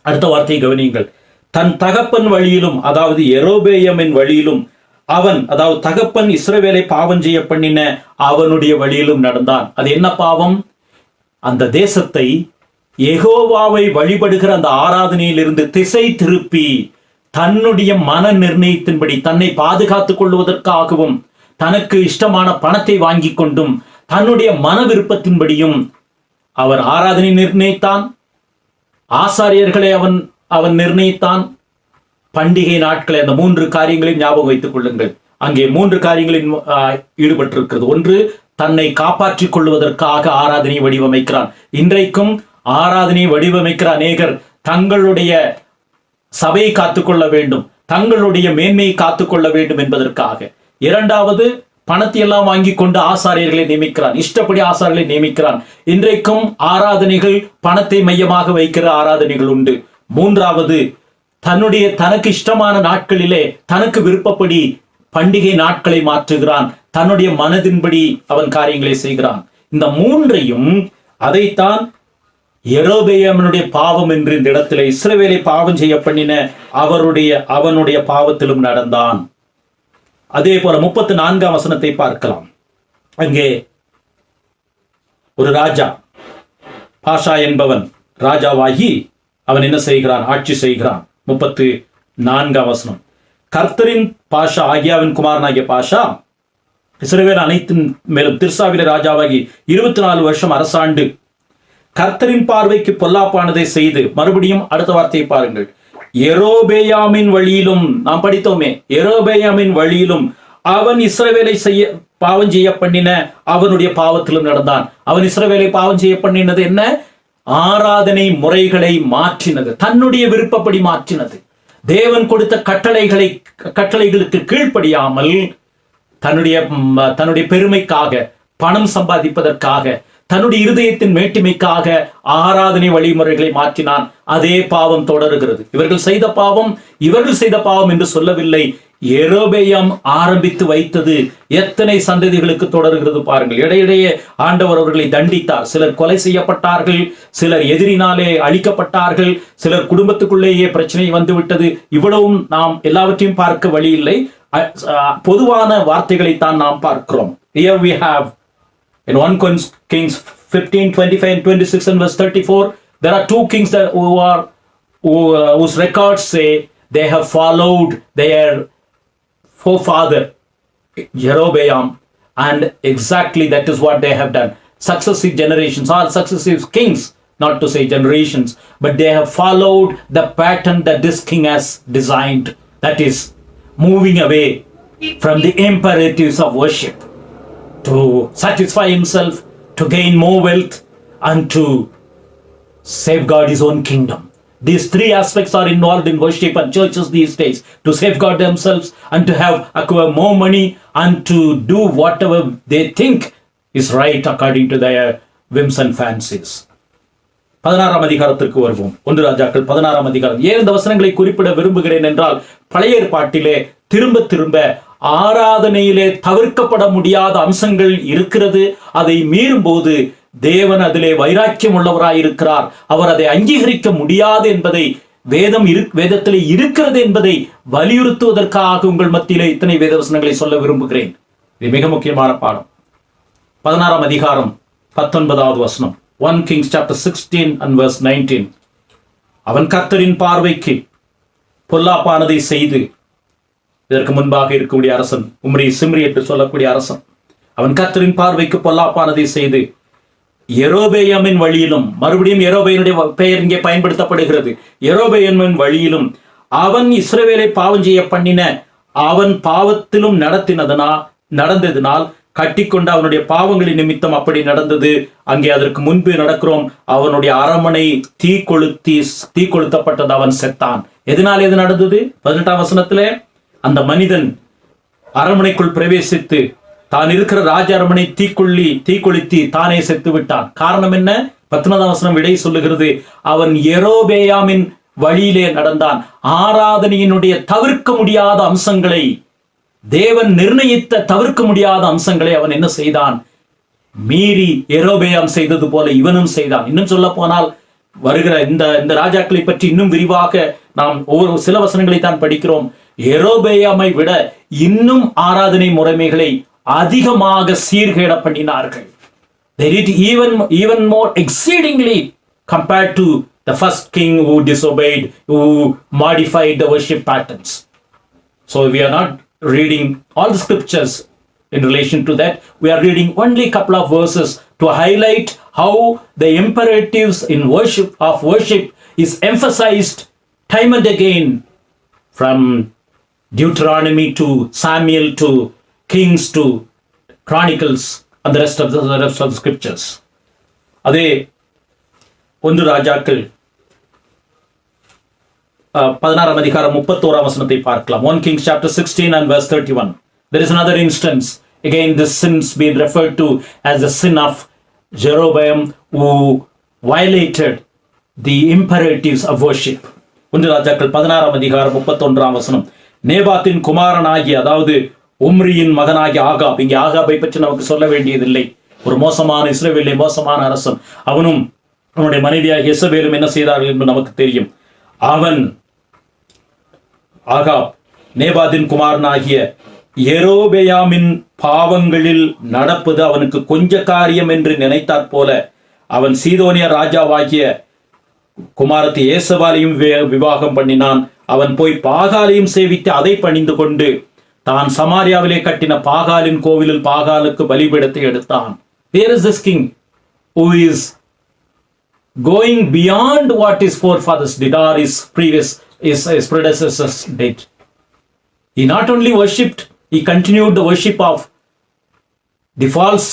அடுத்த வார்த்தையை கவனியுங்கள், தன் தகப்பன் வழியிலும், அதாவது யெரொபெயாமின் வழியிலும், அவன் அதாவது தகப்பன் இஸ்ரவேலை பாவம் செய்ய பண்ணின அவனுடைய வழியிலும் நடந்தான். அது என்ன பாவம்? அந்த தேசத்தை யெகோவாவை வழிபடுகிற அந்த ஆராதனையிலிருந்து திசை திருப்பி தன்னுடைய மன நிர்ணயத்தின்படி தன்னை பாதுகாத்துக் கொள்வதற்காகவும் தனக்கு இஷ்டமான பணத்தை வாங்கி கொண்டும் தன்னுடைய மன விருப்பத்தின்படியும் அவன் ஆராதனை நிர்ணயித்தான். ஆசாரியர்களை அவன் நிர்ணயித்தான். பண்டிகை நாட்களை, அந்த 3 காரியங்களையும் ஞாபகம் வைத்துக் கொள்ளுங்கள். அங்கே 3 காரியங்களில் ஈடுபட்டிருக்கிறது. 1, தன்னை காப்பாற்றிக் கொள்வதற்காக ஆராதனை வடிவமைக்கிறான். இன்றைக்கும் ஆராதனை வடிவமைக்கிற அநேகர் தங்களுடைய சபையை காத்துக்கொள்ள வேண்டும், தங்களுடைய மேன்மையை காத்துக்கொள்ள வேண்டும் என்பதற்காக. 2வது, பணத்தை எல்லாம் வாங்கி கொண்டு ஆசாரியர்களை நியமிக்கிறான், இஷ்டப்படி ஆசாரியர்களை நியமிக்கிறான். இன்றைக்கும் ஆராதனைகள் பணத்தை மையமாக வைக்கிற ஆராதனைகள் உண்டு. 3வது, தனக்கு இஷ்டமான நாட்களிலே தனக்கு விருப்பப்படி பண்டிகை நாட்களை மாற்றுகிறான். தன்னுடைய மனதின்படி அவன் காரியங்களை செய்கிறான். இந்த 3ஐயும், அதைத்தான் யெரொபெயாமினுடைய பாவம் என்று இந்த இடத்துல இஸ்ரவேலை பாவம் செய்ய பண்ணின அவனுடைய பாவத்திலும் நடந்தான். அதே போல 34ஆம் வசனத்தை பார்க்கலாம். அங்கே ஒரு ராஜா பாஷா என்பவன் ராஜாவாகி அவன் என்ன செய்கிறான்? ஆட்சி செய்கிறான். 34ஆம் வசனம். கர்த்தரின் பாஷா ஆகியாவின் குமாரனாகிய பாஷா இஸ்ரவேல் அனைத்தின் மேலும் திர்சாவிலே ராஜாவாகி 24 வருஷம் அரசாண்டு கர்த்தரின் பார்வைக்கு பொல்லாப்பானதை செய்து, மறுபடியும் அடுத்த வார்த்தையை பாருங்கள், யெரொபெயாமின் வழியிலும், நாம் படித்தோமே, யெரொபெயாமின் வழியிலும் அவன் இஸ்ரவேலை பாவம் செய்ய பண்ணின அவனுடைய பாவத்திலும் நடந்தான். அவன் இஸ்ரவேலை பாவம் செய்ய பண்ணினது என்ன? ஆராதனை முறைகளை மாற்றினது, தன்னுடைய விருப்பப்படி மாற்றினது. தேவன் கொடுத்த கட்டளைகளுக்கு கீழ்ப்படியாமல் தன்னுடைய பெருமைக்காக, பணம் சம்பாதிப்பதற்காக, தன்னுடைய இருதயத்தின் மேட்டிமைக்காக ஆராதனை வழிமுறைகளை மாற்றினான். அதே பாவம் தொடருகிறது. இவர்கள் செய்த பாவம் என்று சொல்லவில்லை. யெரொபெயாம் ஆரம்பித்து வைத்தது எத்தனை சந்ததிகளுக்கு தொடர்கிறது பாருங்கள். இடையிடையே ஆண்டவர் அவர்களை தண்டித்தார். சிலர் கொலை செய்யப்பட்டார்கள், சிலர் எதிரினாலே அழிக்கப்பட்டார்கள், சிலர் குடும்பத்துக்குள்ளேயே பிரச்சனை வந்துவிட்டது. இவ்வளவும் நாம் எல்லாவற்றையும் பார்க்க வழி இல்லை. பொதுவான வார்த்தைகளைத்தான் நாம் பார்க்கிறோம். Here we have in 1 Kings 15, 25 and 26 and verse 34, there are 2 kings whose records say they have followed their forefather Jeroboam, and exactly that is what they have done. Successive generations, or successive kings, not to say generations, but they have followed the pattern that this king has designed, that is moving away from the imperatives of worship to satisfy himself, to gain more wealth, and to safeguard his own kingdom. These 3 aspects are involved in worship and churches these days: to safeguard themselves, and to acquire more money, and to do whatever they think is right according to their whims and fancies. 16ஆம் அதிகாரத்திற்கு வருவோம். 1 ராஜாக்கள் 16ஆம் அதிகாரம். ஏன் இந்த வசனங்களை குறிப்பிட விரும்புகிறேன் என்றால், பழைய ஏற்பாட்டிலே திரும்ப ஆராதனையிலே தவிர்க்கப்பட முடியாத அம்சங்கள் இருக்கிறது. அதை மீறும் போது தேவன் அதிலே வைராக்கியம் உள்ளவராயிருக்கிறார். அவர் அதை அங்கீகரிக்க முடியாது என்பதை வேதத்திலே இருக்கிறது என்பதை வலியுறுத்துவதற்காக உங்கள் மத்தியிலே இத்தனை வேதவசனங்களை சொல்ல விரும்புகிறேன். இது மிக முக்கியமான பாடம். 16ஆம் அதிகாரம் 19வது வசனம். 1 Kings chapter 16 and verse 19. அவன் கர்த்தரின் பார்வைக்கு பொல்லாப்பானதை செய்து, இதற்கு முன்பாக இருக்கக்கூடிய அரசன் சிம்ரி என்று சொல்லக்கூடிய அரசன், அவன் கர்த்தரின் பார்வைக்கு பொல்லாப்பானதை செய்து யெரொபெயாமின் வழியிலும், மறுபடியும் யெரொபெயாமுடைய பெயர் இங்கே பயன்படுத்தப்படுகிறது, யெரொபெயாமின் வழியிலும் அவன் இஸ்ரவேலை பாவம் செய்ய பண்ணின அவன் பாவத்திலும் நடந்ததினால் கட்டிக்கொண்ட அவனுடைய பாவங்களின் நிமித்தம் அப்படி நடந்தது. அங்கே அதற்கு முன்பு நடக்கிறோம், அவனுடைய அரண்மனை தீக்கொளுத்தப்பட்டது, அவன் செத்தான். எதனால் இது நடந்தது? 18ஆம் வசனத்திலே அந்த மனிதன் அரண்மனைக்குள் பிரவேசித்து தான் இருக்கிற ராஜ அரண்மனை தீக்கொளுத்தி தானே செத்து விட்டான். காரணம் என்ன? 19ஆம் வசனம் விடை சொல்லுகிறது, அவன் யெரொபெயாமின் வழியிலே நடந்தான். ஆராதனையினுடைய தவிர்க்க முடியாத அம்சங்களை, தேவன் நிர்ணயித்த தவிர்க்க முடியாத அம்சங்களை அவன் என்ன செய்தான்? மீறி யெரொபெயாம் செய்தது போல இவனும் செய்தான். இன்னும் சொல்ல போனால் வருகிற இந்த ராஜாக்களை பற்றி இன்னும் விரிவாக நாம் ஒவ்வொரு சில வசனங்களை தான் படிக்கிறோம். யெரொபெயாமை விட இன்னும் ஆராதனை முறைமைகளை அதிகமாக சீர்கேட பண்ணினார்கள். They did even more exceedingly compared to the first king who disobeyed, who modified the worship patterns. So we are not reading all the scriptures in relation to that. We are reading only a couple of verses to highlight how the imperatives in worship is emphasized time and again, from Deuteronomy to Samuel to Kings to Chronicles and the rest of the scriptures. அதே 1 ராஜாக்கள் 16ஆம் அதிகாரம் 31ஆம் வசனத்தை பார்க்கலாம். 1 Kings chapter 16 and verse 31. There is another instance. Again, this sin's been referred to as the sin of Jeroboam, who violated the imperatives of worship. 1 ராஜாக்கள் 16ஆம் அதிகாரம் 31ஆம் வசனம். நேபாத்தின் குமாரனாகிய, அதாவது உம்ரியின் மகனாகிய ஆகாப், இங்கே ஆகாபை பற்றி நமக்கு சொல்ல வேண்டியதில்லை, ஒரு மோசமான இஸ்ரவேலிலே மோசமான அரசன். அவனும் அவனுடைய மனைவியாகிய யெசபேலும் என்ன செய்தார்கள் என்று நமக்கு தெரியும். ஆகாப் நேபாத்தின் குமாரனாகிய யெரொபெயாமின் பாவங்களில் நடப்பது அவனுக்கு கொஞ்ச காரியம் என்று நினைத்தாற் போல அவன் சீதோனிய ராஜாவாகிய குமாரத்தி ஏசபாலையும் விவாகம் பண்ணினான். அவன் போய் பாகாலையும் சேவித்து அதை பணிந்து கொண்டு தான் சமாரியாவிலே கட்டின பாகாலின் கோவிலில் பாகாலுக்கு பலிபீடத்தை எடுத்தான். There is this king who is going beyond what his forefathers did or his predecessors did. He not only worshipped, he continued the worship of the false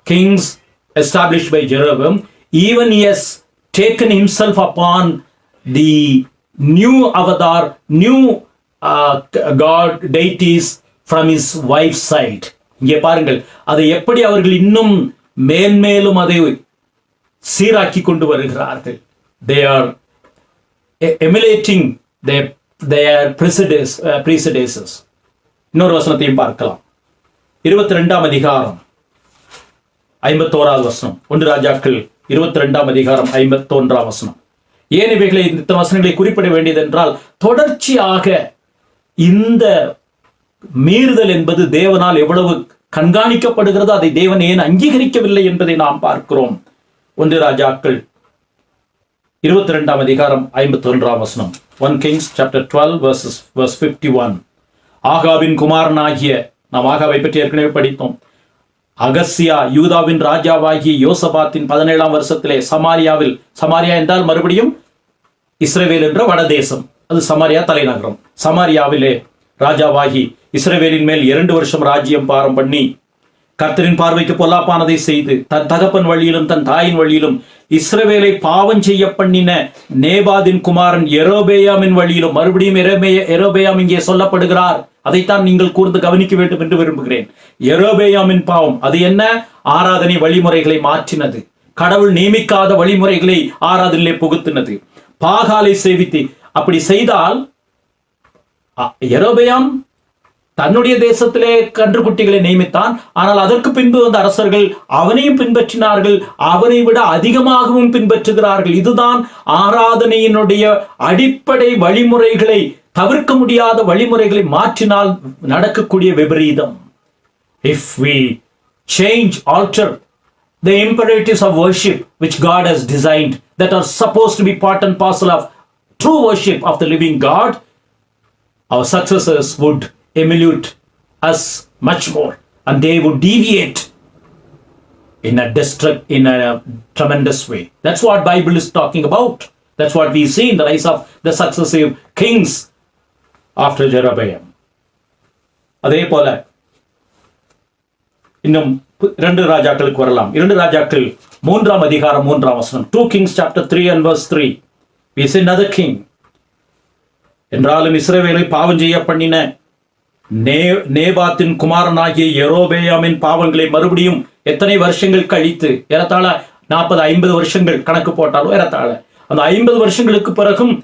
kings established by Jeroboam. Even he has taken himself upon the new avatar, new god deities from his wife's side. இங்கே பாருங்கள், அதை எப்படி அவர்கள் இன்னும் மேன்மேலும் அதை சீராக்கி கொண்டு வருகிறார்கள். They are emulating their predecessors. இன்னொரு வசனத்தையும் பார்க்கலாம். 22ஆம் அதிகாரம் 51ஆவது வசனம். 1 ராஜாக்கள் 22ஆம் அதிகாரம் 51ஆம் வசனம். ஏன் இவைகளை இந்த வசனங்களை குறிப்பிட வேண்டியது என்றால், தொடர்ச்சியாக இந்த மீறுதல் என்பது தேவனால் எவ்வளவு கண்காணிக்கப்படுகிறதோ அதை தேவன் ஏன் அங்கீகரிக்கவில்லை என்பதை நாம் பார்க்கிறோம். 1 ராஜாக்கள் 22ஆம் அதிகாரம் 51ஆம் வசனம். 1 Kings chapter 12 verse 51. ஆகாபின் குமாரனாகிய, நாம் ஆகாபை பற்றி ஏற்கனவே படித்தோம், அகசியா யூதாவின் ராஜாவாகிய யோசபாத்தின் 17ஆம் வருஷத்திலே சமாரியா என்றால் மறுபடியும் இஸ்ரவேல் என்ற வடதேசம், அது சமாரியா தலைநகரம். சமாரியாவிலே ராஜாவாகி இஸ்ரவேலின் மேல் 2 வருஷம் ராஜ்யம் பாரம் பண்ணி கர்த்தரின் பார்வைக்கு பொல்லாப்பானதை செய்து தன் தகப்பன் வழியிலும் தன் தாயின் வழியிலும் இஸ்ரவேலை பாவம் செய்ய பண்ணின நேபாத்தின் குமாரன் யெரொபெயாமின் வழியிலும், மறுபடியும் யெரொபெயாம் இங்கே சொல்லப்படுகிறார். அதைத்தான் நீங்கள் கூர்ந்து கவனிக்க வேண்டும் என்று விரும்புகிறேன். யெரொபெயாமின் பாவம் அது என்ன? ஆராதனை வழிமுறைகளை மாற்றினது, கடவுள் நியமிக்காத வழிமுறைகளை ஆராதனையிலே புகுத்தினது, பாகாலை சேவித்து. அப்படி செய்தால் யெரொபெயாம் தன்னுடைய தேசத்திலே கன்றுக்குட்டிகளை நியமித்தான். ஆனால் அதற்கு பின்பு வந்த அரசர்கள் அவனையும் பின்பற்றினார்கள், அவனை விட அதிகமாகவும் பின்பற்றுகிறார்கள். இதுதான் ஆராதனையினுடைய அடிப்படை வழிமுறைகளை, தவிர்க்க முடியாத வழிமுறைகளை மாற்றினால் நடக்கக்கூடிய விபரீதம். If we alter the imperatives of worship which God has designed, that are supposed to be part and parcel of true worship of the living God, our successors would emulate us much more, and they would deviate in a tremendous way. That's what Bible is talking about. That's what we see in the rise of the successive kings after Jeroboam. அதே போல இன்னும் 2 ராஜாக்களுக்கு வரலாம். 2 ராஜாக்கள் 3ஆம் அதிகாரம் 3ஆம் வசனம். 2 Kings chapter 3 and verse 3. We see another king. என்றாலும் இஸ்ரவேலை பாவம் செய்ய பண்ணின நேபாத்தின் குமாரனாகிய யெரொபெயாமின் பாவங்களை மறுபடியும் எத்தனை வருஷங்கள் கழித்து, ஏறத்தாழ 40-50 வருஷங்கள் கணக்கு போட்டாலும் ஏறத்தாழ அந்த 50 வருஷங்களுக்கு பிறகும்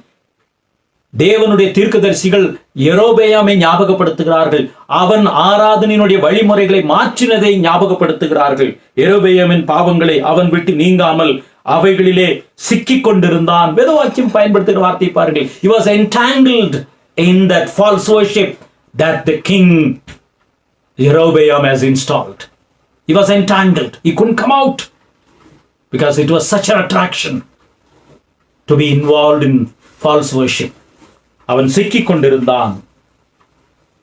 தேவனுடைய தீர்க்கதரிசிகள் யெரொபெயாமை ஞாபகப்படுத்துகிறார்கள். அவன் ஆராதனையினுடைய வழிமுறைகளை மாற்றினதை ஞாபகப்படுத்துகிறார்கள். யெரொபெயாமின் பாவங்களை அவன் விட்டு நீங்காமல் அவைகளிலே சிக்கிக் கொண்டிருந்தான். வேதவாக்கியம் பயன்படுத்துகிற வார்த்தை பாருங்கள். He was entangled in that false worship that the king Jeroboam has installed. He was entangled. He couldn't come out because it was such an attraction to be involved in false worship. அவன் சிக்கிக் கொண்டிருந்தான்.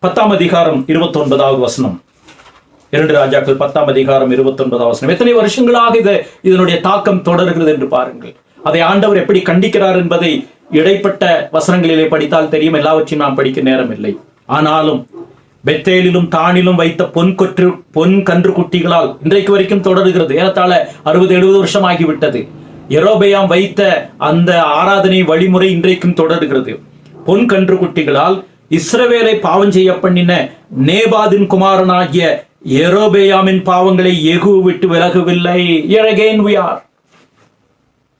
10ஆம் அதிகாரம் 29வது வசனம். 2 ராஜாக்கள் 10ஆம் அதிகாரம் 29வது வசனம். எத்தனை வருஷங்களாக இதனுடைய தாக்கம் தொடர்கிறது என்று பாருங்கள். அதை ஆண்டவர் எப்படி கண்டிக்கிறார் என்பதை இடைப்பட்ட வசனங்களிலே படித்தால் தெரியும். எல்லாவற்றையும் நாம் படிக்க நேரம் இல்லை. ஆனாலும் பெத்தேலிலும் தானிலும் வைத்த பொன் கன்று குட்டிகளால் இன்றைக்கு வரைக்கும் தொடர்கிறது. ஏறத்தாழ 60-70 வருஷம் ஆகிவிட்டது. யெரொபெயாம் வைத்த அந்த ஆராதனை வழிமுறை இன்றைக்கும் தொடர்கிறது. பொன் கன்று குட்டிகளால் இஸ்ரவேலை பாவம் செய்ய பண்ணின நேபாதின் குமாரனாகிய யெரொபெயாமின் பாவங்களை யெகூ விட்டு விலகவில்லை. Here again we are.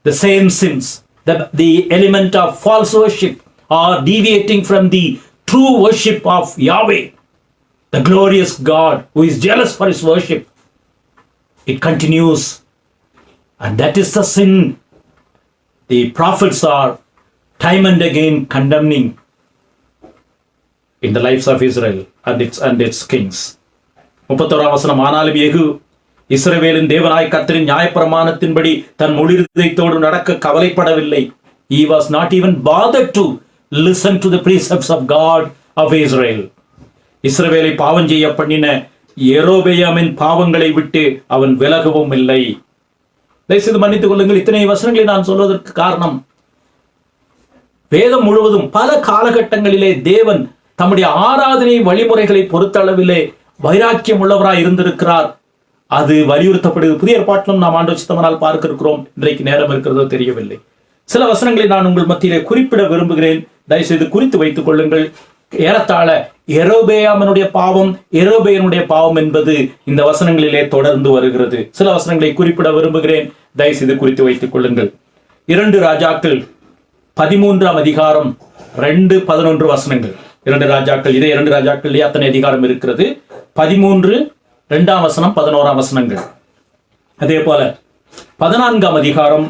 The same sins, the element of false worship are deviating from the true worship of Yahweh, the glorious God who is jealous for his worship. It continues, and that is the sin the prophets are time and again condemning in the lives of Israel and its kings. 31ஆம் வசனம். ஆனாலும் யெகூ இஸ்ரவேலின் தேவனாய் கர்த்தரின் நியாயப்பிரமாணத்தின்படி தன் முழு இதயத்தோடு நடக்க கவலைப்படவில்லை. He was not even bothered to listen to the precepts of God of Israel. இஸ்ரவேலை பாவம் செய்ய பண்ணின யெரொபெயாமின் பாவங்களை விட்டு அவன் விலகவும் இல்லை. தயவுசெய்து மன்னித்துக் கொள்ளுங்கள், இத்தனை வசனங்களை நான் சொல்வதற்கு காரணம், வேதம் முழுவதும் பல காலகட்டங்களிலே தேவன் தம்முடைய ஆராதனை வழிமுறைகளை பொறுத்தளவிலே வைராக்கியம் உள்ளவராய் இருந்திருக்கிறார். அது வலியுறுத்தப்படுது. புதிய ஏற்பாட்டிலும் நாம் ஆண்டவர் சித்தமானால் பார்க்க இருக்கிறோம். இன்றைக்கு நேரம் இருக்கிறதோ தெரியவில்லை. சில வசனங்களை நான் உங்கள் மத்தியிலே குறிப்பிட விரும்புகிறேன். தயவுசெய்து குறித்து வைத்துக் கொள்ளுங்கள். ஏறத்தாழ யெரொபெயாமினுடைய பாவம் என்பது இந்த வசனங்களிலே தொடர்ந்து வருகிறது. சில வசனங்களை குறிப்பிட விரும்புகிறேன். தயவுசெய்து குறித்து வைத்துக் கொள்ளுங்கள். 2 ராஜாக்கள் 13ஆம் அதிகாரம் 2-11 வசனங்கள். 2 ராஜாக்கள், இதே 2 ராஜாக்கள் அத்தனை அதிகாரம் இருக்கிறது. 13, 2ஆம் வசனம், 11ஆம் வசனங்கள். அதே போல 14ஆம் அதிகாரம்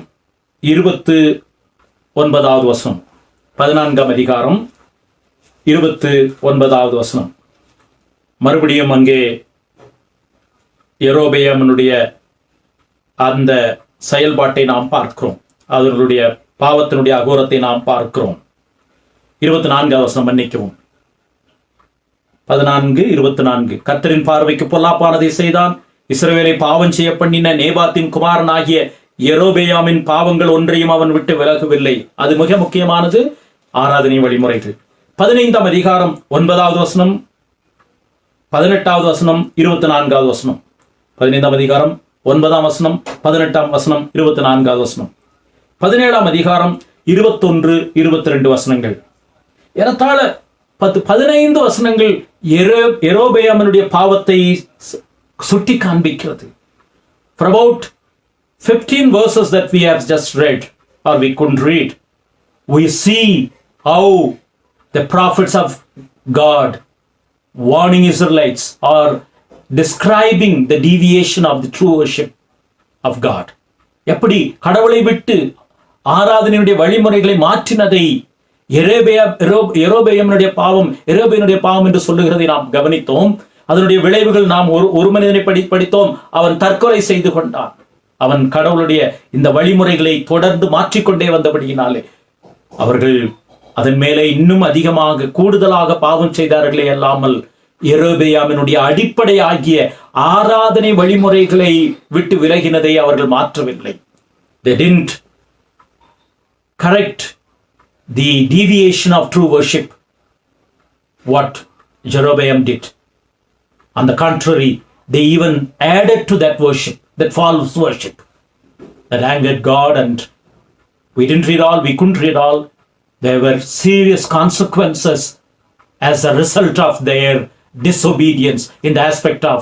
29வது வசனம். 14ஆம் அதிகாரம் 29வது வசனம். மறுபடியும் அங்கே யெரொபெயாமினுடைய அந்த செயல்பாட்டை நாம் பார்க்கிறோம். அவர்களுடைய பாவத்தினுடைய அகோரத்தை நாம் பார்க்கிறோம். 24வது வசனம், மன்னிக்கவும், 14:24. கர்த்தரின் பார்வைக்கு பொல்லாப்பானதை செய்தான். இஸ்ரவேலை பாவம் செய்ய பண்ணின நேபாத்தின் குமாரனாகிய யெரொபெயாமின் பாவங்கள் ஒன்றையும் அவன் விட்டு விலகவில்லை. அது மிக முக்கியமானது, ஆராதனை வழிமுறைகள். 15ஆம் அதிகாரம் 9வது வசனம், 18வது வசனம், 24வது வசனம். 15ஆம் அதிகாரம் 9ஆம் வசனம், 18ஆம் வசனம், 24வது வசனம். 17ஆம் அதிகாரம் 21, 22 வசனங்கள். ஏறத்தாழ 15 வசனங்கள் யெரொபெயாமினுடைய பாவத்தை சுட்டி காண்பிக்கிறது. For about 15 verses that we have just read, or we couldn't read, we see how the prophets of God warning Israelites are describing the deviation of the true worship of God. எப்படி கடவுளை விட்டு ஆராதனையுடைய வழிமுறைகளை மாற்றினதை யெரொபெயாமினுடைய பாவம் என்று சொல்லுகிறதை நாம் கவனித்தோம். அதனுடைய விளைவுகள் நாம் ஒரு மனிதனை படித்தோம். அவன் தற்கொலை செய்து கொண்டான். அவன் கடவுளுடைய இந்த வழிமுறைகளை தொடர்ந்து மாற்றிக்கொண்டே வந்தபடியினாலே அவர்கள் அதன் மேலே இன்னும் அதிகமாக கூடுதலாக பாவம் செய்தார்களே அல்லாமல் யெரொபெயாமினுடைய அடிப்படை ஆகிய ஆராதனை வழிமுறைகளை விட்டு விலகினதை அவர்கள் மாற்றவில்லை. They didn't correct the deviation of true worship, what Jeroboam did. On the contrary, they even added to that worship, that false worship, that angered God. And we didn't read all, we couldn't read all. There were serious consequences as a result of their disobedience in the aspect of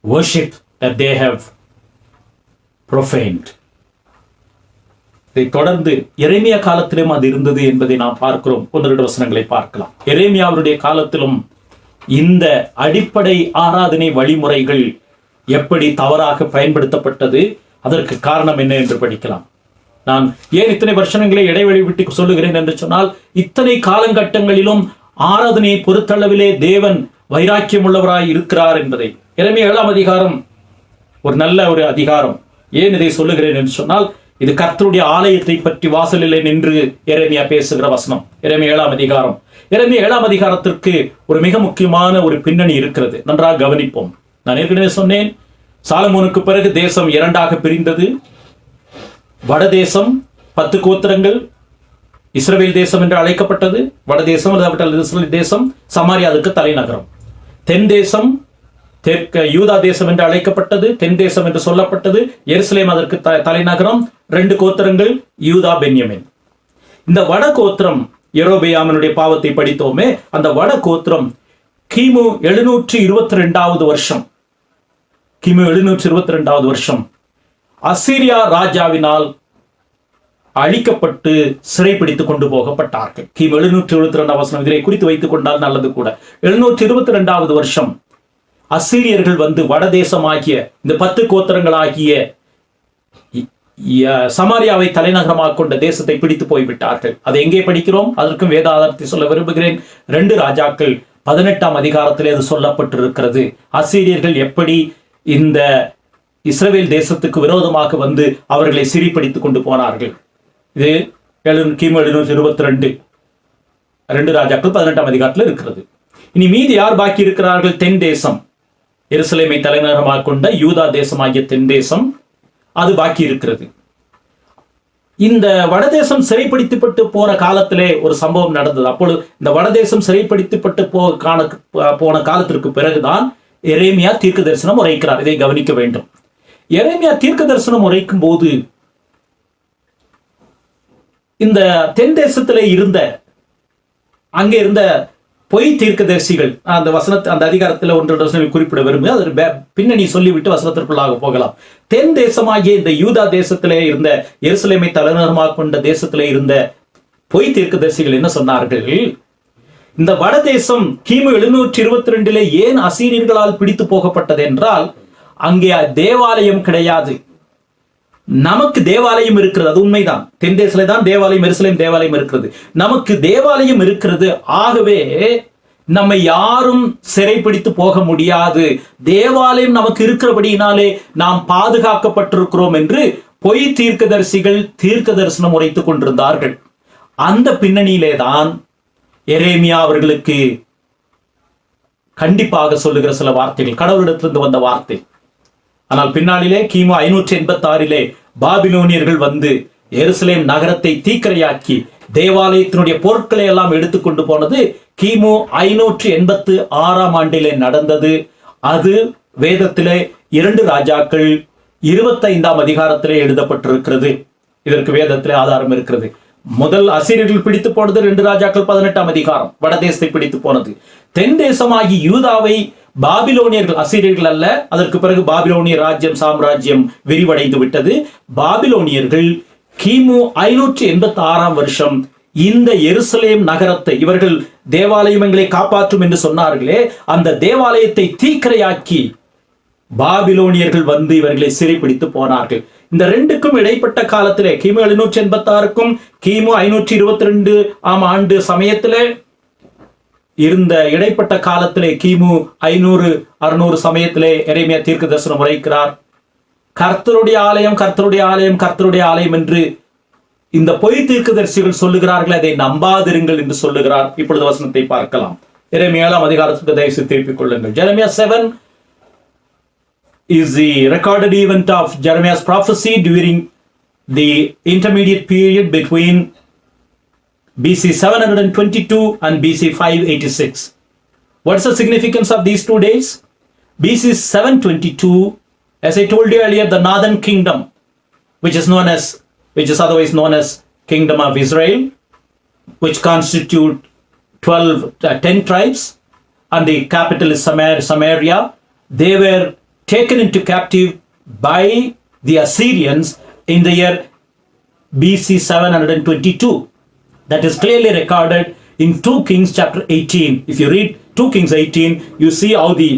worship that they have profaned. இதை தொடர்ந்து எரேமியா காலத்திலும் அது இருந்தது என்பதை நாம் பார்க்கிறோம். 1-2 வசனங்களை பார்க்கலாம். எரேமியாவுடைய காலத்திலும் இந்த அடிப்படை ஆராதனை வழிமுறைகள் எப்படி தவறாக பயன்படுத்தப்பட்டது, அதற்கு காரணம் என்ன என்று படிக்கலாம். நான் ஏன் இத்தனை வருஷங்களை இடைவெளி விட்டு சொல்லுகிறேன் என்று சொன்னால், இத்தனை காலகட்டங்களிலும் ஆராதனையை பொறுத்தளவிலே தேவன் வைராக்கியம் உள்ளவராய் இருக்கிறார் என்பதை. எரேமியா 7ஆம் அதிகாரம் ஒரு நல்ல ஒரு அதிகாரம். ஏன் இதை சொல்லுகிறேன் என்று சொன்னால், இது கர்த்தருடைய ஆலயத்தை பற்றி வாசலிலே நின்று எரேமியா பேசுகிற வசனம். எரேமியா 7ஆம் அதிகாரம். எரேமியா 7ஆம் அதிகாரத்திற்கு ஒரு மிக முக்கியமான ஒரு பின்னணி இருக்கிறது. நன்றாக கவனிப்போம். நான் ஏற்கனவே சொன்னேன், சாலமோனுக்கு பிறகு தேசம் 2ஆக பிரிந்தது. வடதேசம் 10 கோத்திரங்கள் இஸ்ரவேல் தேசம் என்று அழைக்கப்பட்டது. வடதேசம் இஸ்ரவேல் தேசம், சமாரியா அதுக்கு தலைநகரம். தென் தேசம் தெற்கு யூதா தேசம் என்று அழைக்கப்பட்டது, தென் தேசம் என்று சொல்லப்பட்டது. எருசலேம் அதற்கு தலைநகரம். 2 கோத்திரங்கள், யூதா, பென்யமின். இந்த வட கோத்திரம், யெரொபெயாமினுடைய பாவத்தை படித்தோமே, அந்த வட கோத்திரம் கிமு 722வது வருஷம், கிமு 722வது வருஷம் அசீரியா ராஜாவினால் அழிக்கப்பட்டு சிறைப்பிடித்துக் கொண்டு போகப்பட்டார்கள். கிமு 722 வசனம் இதை குறித்து வைத்துக் கொண்டால் நல்லது கூட. 722வது வருஷம் அசீரியர்கள் வந்து வடதேசமாகிய இந்த 10 கோத்திரங்களாகிய சமாரியாவை தலைநகரமாக கொண்ட தேசத்தை பிடித்து போய்விட்டார்கள். அதை எங்கே படிக்கிறோம்? அதற்கும் வேத ஆதாரத்தை சொல்ல விரும்புகிறேன். 2 ராஜாக்கள் 18ஆம் அதிகாரத்திலே அது சொல்லப்பட்டிருக்கிறது. அசீரியர்கள் எப்படி இந்த இஸ்ரவேல் தேசத்துக்கு விரோதமாக வந்து அவர்களை சிறைப்பிடித்துக் கொண்டு போனார்கள். இது கிமு 722 2 ராஜாக்கள் 18ஆம் அதிகாரத்தில் இருக்கிறது. இனி மீதி யார் பாக்கி இருக்கிறார்கள்? தென் தேசம், எருசலேமை தலைநகரமாக கொண்ட யூதா தேசமாகிய தென் தேசம், அது பாக்கி இருக்கிறது. இந்த வடதேசம் சிறைப்பிடிக்கப்பட்டு போன காலத்திலே ஒரு சம்பவம் நடந்தது. அப்பொழுது இந்த வடதேசம் சிறைப்பிடிக்கப்பட்டு போன காலத்திற்கு பிறகுதான் எரேமியா தீர்க்க தரிசனம் உரைக்கிறார். இதை கவனிக்க வேண்டும். எரேமியா தீர்க்க தரிசனம் உரைக்கும் போது இந்த தென் தேசத்திலே இருந்த அங்கே இருந்த பொய் தீர்க்கதரிசிகள், அந்த வசனத்தை அந்த அதிகாரத்தில் 1 குறிப்பிட விரும்பு, அது பின்னணி சொல்லிவிட்டு வசனத்திற்குள்ளாக போகலாம். தென் தேசமாகிய இந்த யூதா தேசத்திலே இருந்த, எருசலேமை தலைநகரமாக கொண்ட தேசத்திலே இருந்த பொய் தீர்க்கதரிசிகள் என்ன சொன்னார்கள்? இந்த வடதேசம் கிமு 722 ஏன் அசீரியர்களால் பிடித்து போகப்பட்டது என்றால், அங்கே தேவாலயம் கிடையாது. நமக்கு தேவாலயம் இருக்கிறது, அது உண்மைதான். தென் தேசத்திலே தான் தேவாலயம், எருசலேம் தேவாலயம் இருக்கிறது. நமக்கு தேவாலயம் இருக்கிறது. ஆகவே நம்மை யாரும் சிறைப்பிடித்து போக முடியாது, தேவாலயம் நமக்கு இருக்கிறபடியினாலே நாம் பாதுகாக்கப்பட்டிருக்கிறோம் என்று பொய் தீர்க்கதரிசிகள் தீர்க்க தரிசனம் உரைத்துக் கொண்டிருந்தார்கள். அந்த பின்னணியிலே தான் எரேமியா அவர்களுக்கு கண்டிப்பாக சொல்லுகிற சில வார்த்தைகள், கடவுளிடத்திலிருந்து வந்த வார்த்தை. ஆனால் பின்னாளிலே கிமு 586 பாபிலோனியர்கள் வந்து எருசலேம் நகரத்தை தீக்கிரையாக்கி தேவாலயத்தினுடைய பொருட்களை எல்லாம் எடுத்துக்கொண்டு போனது கிமு 586ஆம் ஆண்டிலே நடந்தது. அது வேதத்திலே 2 ராஜாக்கள் 25ஆம் அதிகாரத்திலே எழுதப்பட்டிருக்கிறது. இதற்கு வேதத்திலே ஆதாரம் இருக்கிறது. முதல் அசீரியர்கள் பிடித்து போனது 2 ராஜாக்கள் 18ஆம் அதிகாரம், வடதேசத்தை பிடித்து போனது. தென் தேசமாகி யூதாவை பாபிலோனியர்கள், அசீரியர்கள் அல்ல, அதற்கு பிறகு பாபிலோனிய ராஜ்யம் சாம்ராஜ்யம் விரிவடைந்து விட்டது. பாபிலோனியர்கள் கிமு 586ஆம் வருஷம் இந்த எருசலேம் நகரத்தை, இவர்கள் தேவாலயங்களை காப்பாற்றும் என்று சொன்னார்களே, அந்த தேவாலயத்தை தீக்கிரையாக்கி பாபிலோனியர்கள் வந்து இவர்களை சிறைப்பிடித்து போனார்கள். இந்த 2க்கும் இடைப்பட்ட காலத்திலே, கிமு 786க்கும் கிமு 522ஆம் ஆண்டு சமயத்திலே இருந்த இடைப்பட்ட காலத்திலே, கிமு 500-600 சமயத்திலே எரேமியா தீர்க்க தரிசனம் உரைக்கிறார். கர்த்தருடைய ஆலயம், கர்த்தருடைய ஆலயம், கர்த்தருடைய ஆலயம் என்று இந்த பொய் தீர்க்கதரிசிகள் சொல்லுகிறார்கள், அதை நம்பாதிருங்கள் என்று சொல்லுகிறார். இப்பொழுது வசனத்தை பார்க்கலாம். எரேமியா 7 அதிகாரத்துக்கு தயவுசெய்து திருப்பிக் கொள்ளுங்கள். Jeremiah 7 is the recorded event of Jeremiah's prophecy during the intermediate period between BC 722 and BC 586. What's the significance of these 2 days? BC 722, as I told you earlier, the northern kingdom, which is otherwise known as Kingdom of Israel, which constitute 10 tribes, and the capital is Samaria. They were taken into captive by the Assyrians in the year BC 722. That is clearly recorded in 2 Kings chapter 18. If you read 2 Kings 18, you see how the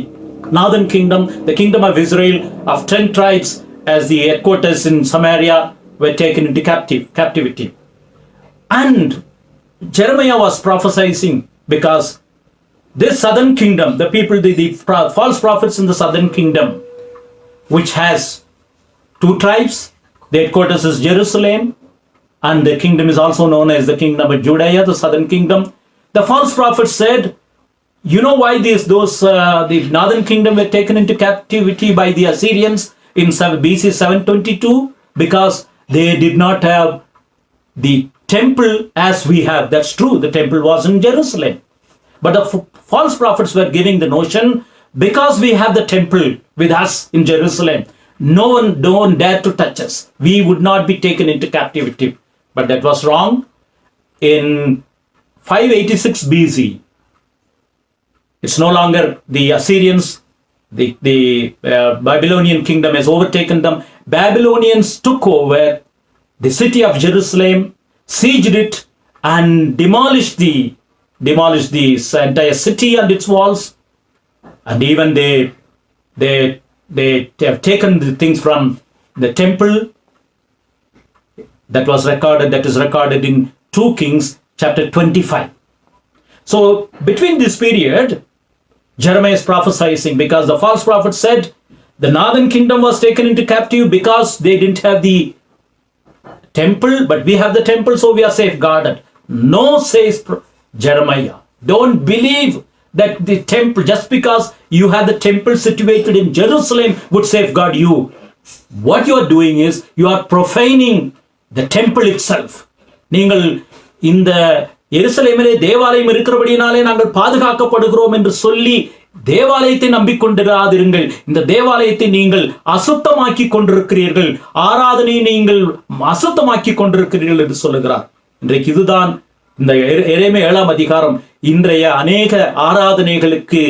northern kingdom, the kingdom of Israel of 10 tribes as the headquarters in Samaria, were taken into captivity. And Jeremiah was prophesying because this southern kingdom, the people, the false prophets in the southern kingdom, which has 2 tribes, the headquarters is Jerusalem, and the kingdom is also known as the kingdom of Judea, the southern kingdom. The false prophets said, you know why the northern kingdom were taken into captivity by the Assyrians in BC 722? Because they did not have the temple as we have. That's true, the temple was in Jerusalem. But the false prophets were giving the notion, because we have the temple with us in Jerusalem, no one dare to touch us. We would not be taken into captivity. But that was wrong. In 586 BC, it's no longer the Assyrians. The Babylonian kingdom has overtaken them. Babylonians took over the city of Jerusalem, sieged it, and demolished the entire city and its walls. And even they have taken the things from the temple. That is recorded in 2 Kings chapter 25. So between this period, Jeremiah is prophesying, because the false prophet said the northern kingdom was taken into captive because they didn't have the temple, but we have the temple, so we are safeguarded. No, says Jeremiah. Don't believe that the temple, just because you have the temple situated in Jerusalem, would safeguard you. What you are doing is, you are profaning the temple itself. நீங்கள் இந்த எருசலேமிலே தேவாலயம் இருக்கிறபடியினாலே நாங்கள் பாதுகாக்கப்படுகிறோம் என்று சொல்லி தேவாலயத்தை நம்பிக்கொண்டிராதிருங்கள். இந்த தேவாலயத்தை நீங்கள் அசுத்தமாக்கி கொண்டிருக்கிறீர்கள், ஆராதனையை நீங்கள் அசுத்தமாக்கி கொண்டிருக்கிறீர்கள் என்று சொல்லுகிறார். இன்றைக்கு இதுதான் இந்த எரேமியா 7 அதிகாரம் இன்றைய அநேக ஆராதனைகளுக்கு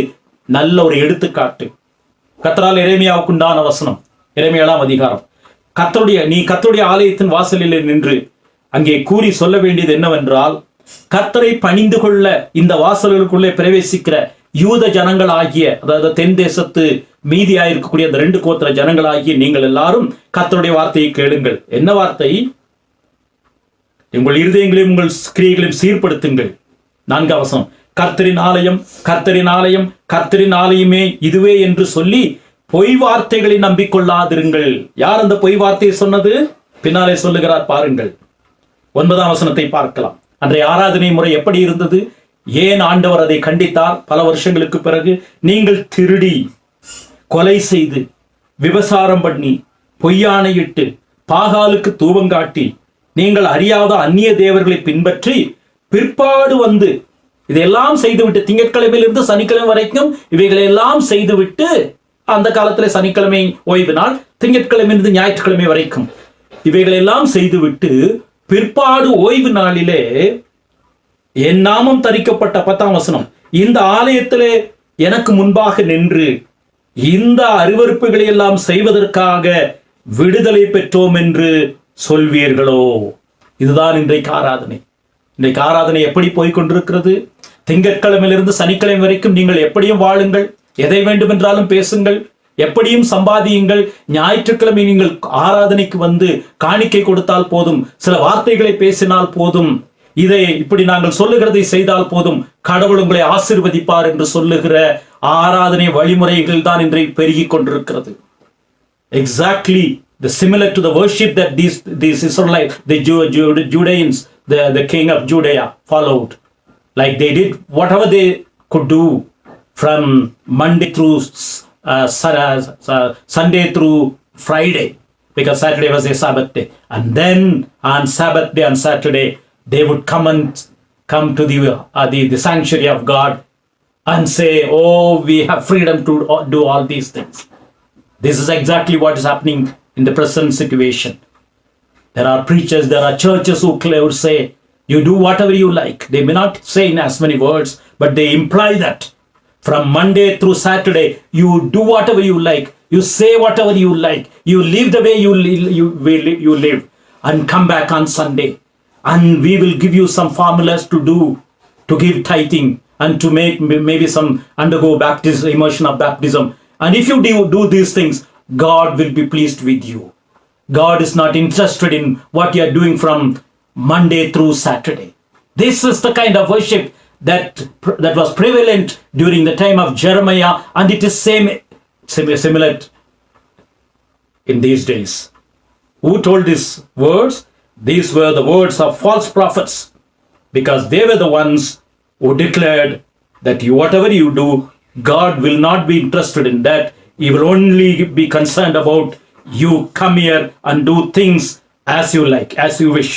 நல்ல ஒரு எடுத்துக்காட்டு. கர்த்தரால் எரேமியாவுக்கு உண்டான வசனம், எரேமியா 7 அதிகாரம். நீ கர்த்தருடைய ஆலயத்தின் வாசலில் நின்று அங்கே கூறி சொல்ல வேண்டியது என்னவென்றால், கர்த்தரை பணிந்து கொள்ள இந்த வாசல்களுக்குள்ளே பிரவேசிக்கிற யூத ஜனங்கள் ஆகிய, அதாவது தென் தேசத்து மீதியாயிருக்கக்கூடிய அந்த 2 கோத்திர ஜனங்கள் ஆகிய நீங்கள் எல்லாரும் கர்த்தருடைய வார்த்தையை கேளுங்கள். என்ன வார்த்தை? உங்கள் இருதயங்களையும் உங்கள் கிரியைகளையும் சீர்படுத்துங்கள். 4 வசனம், கர்த்தரின் ஆலயம், கர்த்தரின் ஆலயம், கர்த்தரின் ஆலயமே இதுவே என்று சொல்லி பொய் வார்த்தைகளை நம்பிக்கொள்ளாதிருங்கள். யார் அந்த பொய் வார்த்தையை சொன்னது? பின்னாலே சொல்லுகிறார் பாருங்கள். 9 வசனத்தை பார்க்கலாம். அன்றைய ஆராதனை முறை எப்படி இருந்தது? ஏன் ஆண்டவர் அதை கண்டித்தார்? பல வருஷங்களுக்கு பிறகு, நீங்கள் திருடி, கொலை செய்து, விபசாரம் பண்ணி, பொய்யானையிட்டு, பாகாலுக்கு தூபங்காட்டி, நீங்கள் அறியாத அந்நிய தேவர்களை பின்பற்றி பிற்பாடு வந்து இதையெல்லாம் செய்துவிட்டு, திங்கட்கிழமையிலிருந்து சனிக்கிழமை வரைக்கும் இவைகளை எல்லாம் செய்துவிட்டு, அந்த காலத்துல சனிக்கிழமை ஓய்வு நாள், திங்கட்கிழமையிலிருந்து ஞாயிற்றுக்கிழமை வரைக்கும் இவைகளெல்லாம் செய்துவிட்டு பிற்பாடு ஓய்வு நாளிலே என் நாமம் தரிக்கப்பட்ட 10 வசனம், இந்த ஆலயத்திலே எனக்கு முன்பாக நின்று இந்த அருவருப்புகளை எல்லாம் செய்வதற்காக விடுதலை பெற்றோம் என்று சொல்வீர்களோ? இதுதான் இன்றைக்கு ஆராதனை. இன்றைக்கு ஆராதனை எப்படி போய்கொண்டிருக்கிறது? திங்கட்கிழமையிலிருந்து சனிக்கிழமை வரைக்கும் நீங்கள் எப்படியும் வாழுங்கள், எதை வேண்டுமென்றாலும் பேசுங்கள், எப்படியும் சம்பாதியுங்கள். ஞாயிற்றுக்கிழமை நீங்கள் ஆராதனைக்கு வந்து காணிக்கை கொடுத்தால் போதும், சில வார்த்தைகளை பேசினால் போதும், இதை இப்படி நாங்கள் சொல்லுகிறதை செய்தால் போதும், கடவுள் உங்களை ஆசீர்வதிப்பார் என்று சொல்லுகிற ஆராதனை வழிமுறைகள் தான் இன்றைக்கு பெருகி கொண்டிருக்கிறது. exactly the similar to the worship that these Israelites, the Judeans, the king of Judea followed. Like they did whatever they could do from Monday through Sunday through Friday, because Saturday was a Sabbath day. And then on Sabbath day, on Saturday, they would come to the sanctuary of God and say, "Oh, we have freedom to do all these things." This is exactly what is happening in the present situation. There are preachers, there are churches who would say, "You do whatever you like." They may not say in as many words, but they imply that from Monday through Saturday, you do whatever you like, you say whatever you like, you live the way you live, and come back on Sunday, and we will give you some formulas to give tithing, and to make maybe some undergo baptism, immersion of baptism. And if you do these things, God will be pleased with you. God is not interested in what you are doing from Monday through Saturday. This is the kind of worship that was prevalent during the time of Jeremiah, and it is similar in these days. Who told these words? These were the words of false prophets, because they were the ones who declared that whatever you do, God will not be interested in that. He will only be concerned about you come here and do things as you like, as you wish.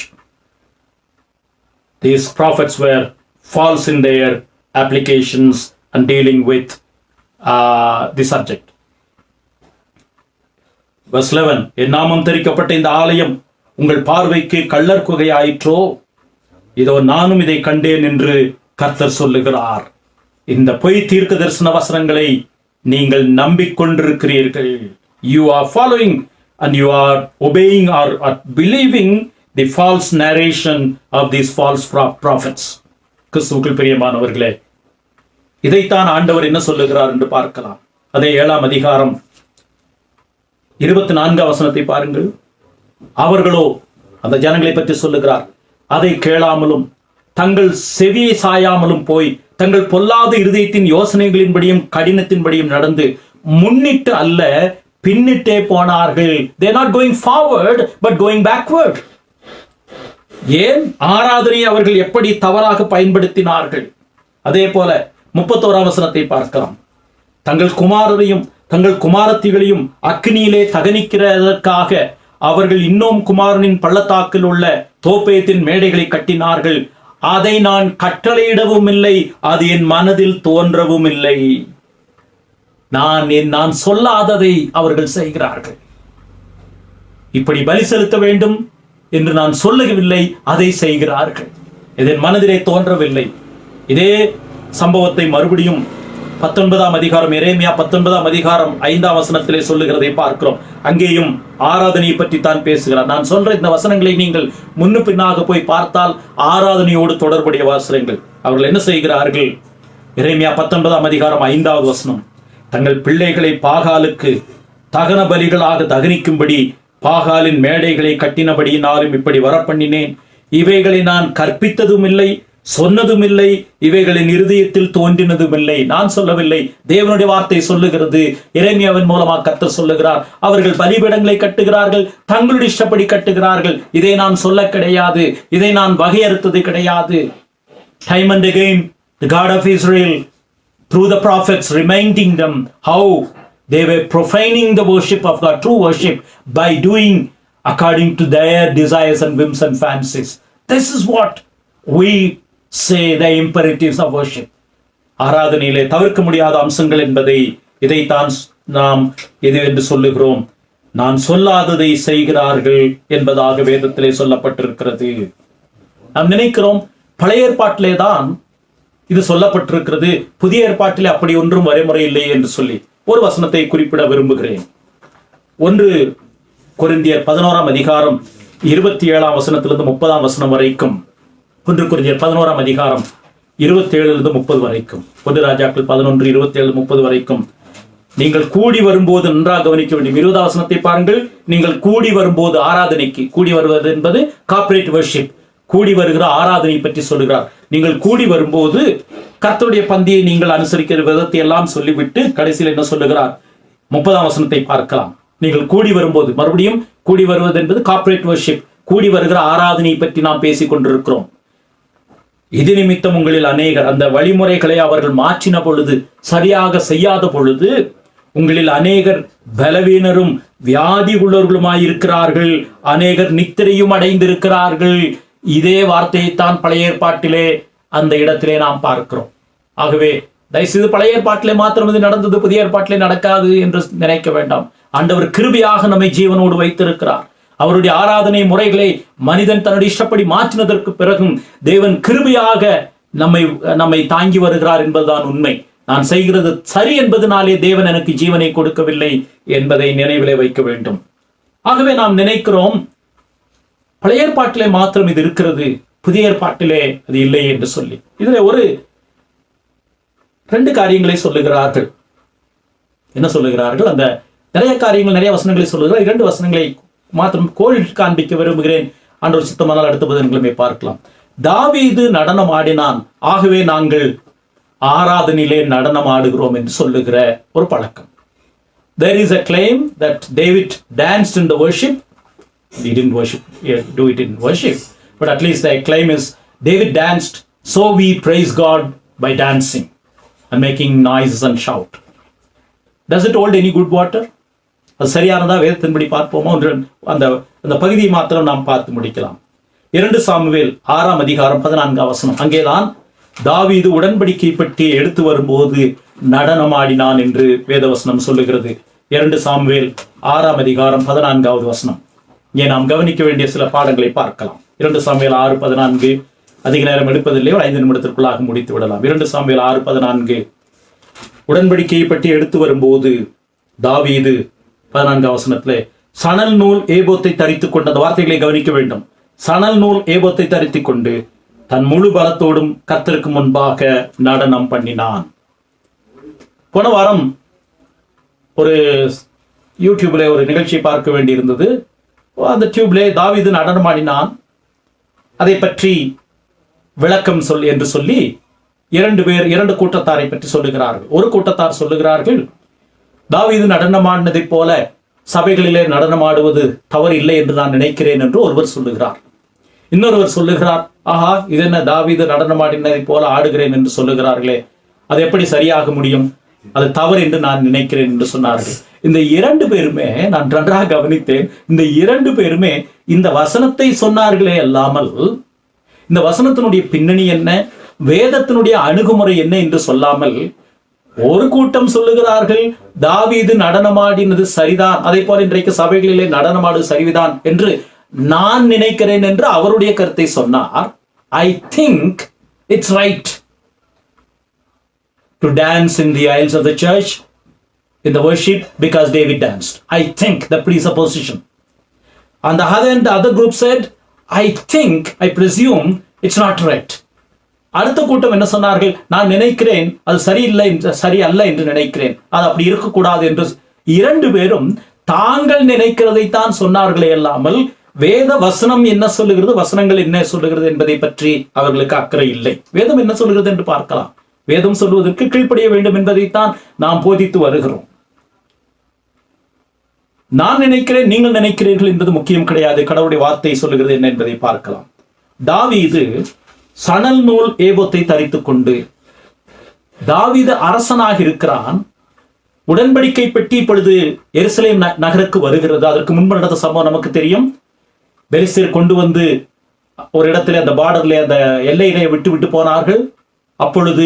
These prophets were false in their applications and dealing with the subject. Verse 11, என் நாமம் தரிக்கப்பட்ட இந்த ஆலயம் உங்கள் பார்வைக்கு கள்ளர் குகை ஆயிற்றோ, இதோ நானும் இதை கண்டேன் என்று கர்த்தர் சொல்லுகிறார். இந்த பொய் தீர்க்க தரிசன வசனங்களை நீங்கள் நம்பிக்கொண்டிருக்கிறீர்கள். You are following and you are obeying or believing the false narration of these false prophets. கிறிஸ்துவுக்குள் பிரியமானவர்களே, இதைத்தான் ஆண்டவர் என்ன சொல்லுகிறார் என்று பார்க்கலாம். அதே 7ஆம் அதிகாரம் 24 வசனத்தை பாருங்கள். அவர்களோ, அந்த ஜனங்களை பற்றி சொல்லுகிறார், அதை கேளாமலும் தங்கள் செவியை சாயாமலும் போய் தங்கள் பொல்லாத இருதயத்தின் யோசனைகளின்படியும் கடினத்தின்படியும் நடந்து முன்னிட்டு அல்ல பின்னிட்டே போனார்கள். They are not going forward but going backward. ஏன்? ஆராதனை அவர்கள் எப்படி தவறாக பயன்படுத்தினார்கள். அதே போல 31ஆம் வசனத்தை பார்க்கலாம். தங்கள் குமாரரையும் தங்கள் குமாரத்திகளையும் அக்னியிலே தகனிக்கிறதற்காக அவர்கள் இன்னும் குமாரனின் பள்ளத்தாக்கில் உள்ள தோப்பேத்தின் மேடைகளை கட்டினார்கள். அதை நான் கட்டளையிடவும் இல்லை, அது என் மனதில் தோன்றவும் இல்லை. நான் சொல்லாததை அவர்கள் செய்கிறார்கள். இப்படி பலி செலுத்த வேண்டும் என்று நான் சொல்லவில்லை, அதை செய்கிறார்கள். இதன் மனதிலே தோன்றவில்லை. இதே சம்பவத்தை மறுபடியும் 19ஆம் அதிகாரம், எரேமியா 19ஆம் அதிகாரம் 5ஆம் வசனத்திலே சொல்லுகிறதை பார்க்கிறோம். அங்கேயும் ஆராதனையை பற்றி தான் பேசுகிறார். நான் சொல்ற இந்த வசனங்களை நீங்கள் முன்னு பின்னாக போய் பார்த்தால் ஆராதனையோடு தொடர்புடைய வசனங்கள். அவர்கள் என்ன செய்கிறார்கள்? எரேமியா 19ஆம் அதிகாரம் 5வது வசனம், தங்கள் பிள்ளைகளை பாகாலுக்கு தகன பலிகளாக தகனிக்கும்படி பாகாலின் மேடைகளை கட்டினபடியினாலும் இப்படி வரப்பண்ணினேன். இவைகளை நான் கற்பித்ததும் இல்லை, சொன்னதும் இல்லை, இவைகளின் இருதயத்தில் தோன்றினதும் இல்லை. நான் சொல்லவில்லை, தேவனுடைய வார்த்தை சொல்லுகிறது. எரேமியாவின் மூலமாக கர்த்தர் சொல்லுகிறார். அவர்கள் பலிபீடங்களை கட்டுகிறார்கள், தங்களுடைய இஷ்டப்படி கட்டுகிறார்கள். இதை நான் சொல்ல கிடையாது, இதை நான் வகையறுத்தது கிடையாது. Time and again the God of Israel through the prophets reminding them how they were profaning the worship of God, true worship, by doing according to their desires and whims and fancies. This is what we say the imperatives of worship. ஆராதனையிலே தவிர்க்க முடியாத அம்சங்கள் என்பதை இதைத்தான் நாம் எது என்று சொல்லுகிறோம். நான் சொல்லாததை செய்கிறார்கள் என்பதாக வேதத்திலே சொல்லப்பட்டிருக்கிறது. நாம் நினைக்கிறோம் பழைய ஏற்பாட்டிலே தான் இது சொல்லப்பட்டிருக்கிறது, புதிய ஏற்பாட்டிலே அப்படி ஒன்றும் வரைமுறை இல்லை என்று சொல்லி ஒரு வசனத்தை குறிப்பிட விரும்புகிறேன். 1 கொரிந்தியர் 11ஆம் அதிகாரம் 27ஆம் வசனத்திலிருந்து 30ஆம் வசனம் வரைக்கும், 1 கொரிந்தியர் 11ஆம் அதிகாரம் 27லிருந்து 30 வரைக்கும், 1 ராஜாக்கள் 11:27-30 வரைக்கும். நீங்கள் கூடி வரும்போது நன்றாக கவனிக்க வேண்டும். 20ஆம் வசனத்தை பாருங்கள். நீங்கள் கூடி வரும்போது, ஆராதனைக்கு கூடி வருவது என்பது கார்ப்பரேட் வர்ஷிப், கூடி வருகிற ஆராதனை பற்றி சொல்லுகிறார். நீங்கள் கூடி வரும்போது கர்த்தருடைய பந்தியை நீங்கள் அனுசரிக்கிற விதத்தை எல்லாம் சொல்லிவிட்டு கடைசியில் என்ன சொல்லுகிறார்? 30ஆம் வசனத்தை பார்க்கலாம். நீங்கள் கூடி வரும்போது, மறுபடியும் கூடி வருவது என்பது கார்ப்பரேட் வர்ஷிப், கூடி வருகிற ஆராதனை பற்றி நாம் பேசிக் கொண்டிருக்கிறோம். இது நிமித்தம் உங்களில் அநேகர், அந்த வழிமுறைகளை அவர்கள் மாற்றின பொழுது, சரியாக செய்யாத பொழுது, உங்களில் அநேகர் பலவீனரும் வியாதி உள்ளவர்களுமாயிருக்கிறார்கள், அநேகர் நித்திரையும் அடைந்திருக்கிறார்கள். இதே வார்த்தையைத்தான் பழைய ஏற்பாட்டிலே அந்த இடத்திலே நாம் பார்க்கிறோம். ஆகவே தயவுசெய்து பழைய ஏற்பாட்டிலே மாத்திரம் இது நடந்தது, புதிய ஏற்பாட்டிலே நடக்காது என்று நினைக்க வேண்டாம். ஆண்டவர் கிருபையாக நம்மை ஜீவனோடு வைத்திருக்கிறார். அவருடைய ஆராதனை முறைகளை மனிதன் தன்னுடைய இஷ்டப்படி மாற்றினதற்கு பிறகும் தேவன் கிருபையாக நம்மை தாங்கி வருகிறார் என்பதுதான் உண்மை. நான் செய்கிறது சரி என்பதனாலே தேவன் எனக்கு ஜீவனை கொடுக்கவில்லை என்பதை நினைவிலே வைக்க வேண்டும். ஆகவே நாம் நினைக்கிறோம் பழைய ஏற்பாட்டிலே மாத்திரம் இது இருக்கிறது, புதிய ஏற்பாட்டிலே அது இல்லை என்று சொல்லி. இதுல ஒரு 2 காரியங்களை சொல்லுகிறார்கள். என்ன சொல்லுகிறார்கள்? அந்த நிறைய காரியங்கள், நிறைய வசனங்களை சொல்லுகிறார். 2 வசனங்களை மாத்திரம் கோடிட்டு காண்பிக்க விரும்புகிறேன். ஆண்டவர் சித்தமானால் அடுத்த புதன்கிழமை பார்க்கலாம். தாவீது நடனம் ஆடினான், ஆகவே நாங்கள் ஆராதனையிலே நடனம் ஆடுகிறோம் என்று சொல்லுகிற ஒரு பழக்கம். There is a claim that David danced in the worship. He didn't do it in worship, but at least the claim is David danced, so we praise God by dancing and making noises and shout. Does it hold any good water? அது சரியானதா? வேதத்தின்படி பார்ப்போமா? அந்த பகுதியை மாத்திரம் நாம் பார்த்து முடிக்கலாம். 2 சாமுவேல் 6ஆம் அதிகாரம் 14ஆம் வசனம். அங்கேதான் தாவீது உடன்படிக்கை பற்றி எடுத்து வரும்போது நடனம் ஆடினான் என்று வேதவசனம் சொல்லுகிறது. 2 சாமுவேல் 6ஆம் அதிகாரம் 14ஆவது வசனம். இங்கே நாம் கவனிக்க வேண்டிய சில பாடங்களை பார்க்கலாம். 2 சாமுவேல் 6:14. அதிக நேரம் எடுப்பதில்லை, 5 நிமிடத்திற்குள்ளாக முடித்து விடலாம். 2 சாமுவேல் 6:14 உடன்படிக்கையை பற்றி எடுத்து வரும்போது தாவீது 14ஆம் வசனத்திலே சணல் நூல் ஏபோத்தை தரித்துக் கொண்டு, அந்த வார்த்தைகளை கவனிக்க வேண்டும். சணல் நூல் ஏபோத்தை தரித்துக் கொண்டு தன் முழு பலத்தோடும் கர்த்தருக்கு முன்பாக நடனம் பண்ணினான். போன வாரம் ஒரு யூடியூப்ல ஒரு நிகழ்ச்சியை பார்க்க வேண்டி இருந்தது. அந்த டியூப்ல தாவீது நடனம் ஆடினான், அதை பற்றி விளக்கம் என்று சொல்லி 2 கூட்டத்தாரை பற்றி சொல்லுகிறார்கள். ஒரு கூட்டத்தார் சொல்லுகிறார்கள், தாவீது நடனமாடினதை போல சபைகளிலே நடனமாடுவது தவறு இல்லை என்று நான் நினைக்கிறேன் என்று ஒருவர் சொல்லுகிறார். இன்னொருவர் சொல்லுகிறார், ஆஹா, இது என்ன தாவீது நடனமாடினதை போல ஆடுகிறேன் என்று சொல்லுகிறார்களே, அது எப்படி சரியாக முடியும், அது தவறு என்று நான் நினைக்கிறேன் என்று சொன்னார்கள். இந்த 2 பேருமே, நான் நன்றாக கவனித்தேன், இந்த 2 பேருமே இந்த வசனத்தை சொன்னார்களே அல்லாமல் இந்த வசனத்தினுடைய பின்னணி என்ன, வேதத்தினுடைய அணுகுமுறை என்ன என்று சொல்லாமல், ஒரு கூட்டம் சொல்லுகிறார்கள் தாவீது நடனமாடினது சரிதான், அதே போல இன்றைக்கு சபைகளிலே நடனமாடு சரிதான் என்று நான் நினைக்கிறேன் என்று அவருடைய கருத்தை சொன்னார். I think it's right to dance in the aisles of the church in the worship because David danced. I think the presupposition. On the other end, the other group said, I think, I presume it's not right. அடுத்த கூட்டம் என்ன சொன்னார்கள், நான் நினைக்கிறேன் அது சரியல்ல என்று நினைக்கிறேன், அது அப்படி இருக்கக்கூடாது என்று 2 பேரும் தாங்கள் நினைக்கிறதைத்தான் சொன்னார்களே அல்லாமல் வேத வசனம் என்ன சொல்லுகிறது, வசனங்கள் என்ன சொல்லுகிறது என்பதை பற்றி அவர்களுக்கு அக்கறை இல்லை. வேதம் என்ன சொல்லுகிறது என்று பார்க்கலாம். வேதம் சொல்வதற்கு கீழ்ப்படிய வேண்டும் என்பதைத்தான் நாம் போதித்து வருகிறோம். நான் நினைக்கிறேன், நீங்கள் நினைக்கிறீர்கள் என்பது முக்கியம் கிடையாது. கடவுளுடைய வார்த்தை சொல்லுகிறது என்ன என்பதை பார்க்கலாம். தாவீது சணல் நூல் ஏபோத்தை தரித்துக் கொண்டு, தாவீது அரசனாக இருக்கிறான். உடன்படிக்கை பெட்டி இப்பொழுது எருசலேம் நகருக்கு வருகிறது. அதற்கு முன்பு நடந்த சம்பவம் நமக்கு தெரியும். பெலிஸ்தர் கொண்டு வந்து ஒரு இடத்துல அந்த பார்டர்ல அந்த எல்லையிலே விட்டு போனார்கள். அப்பொழுது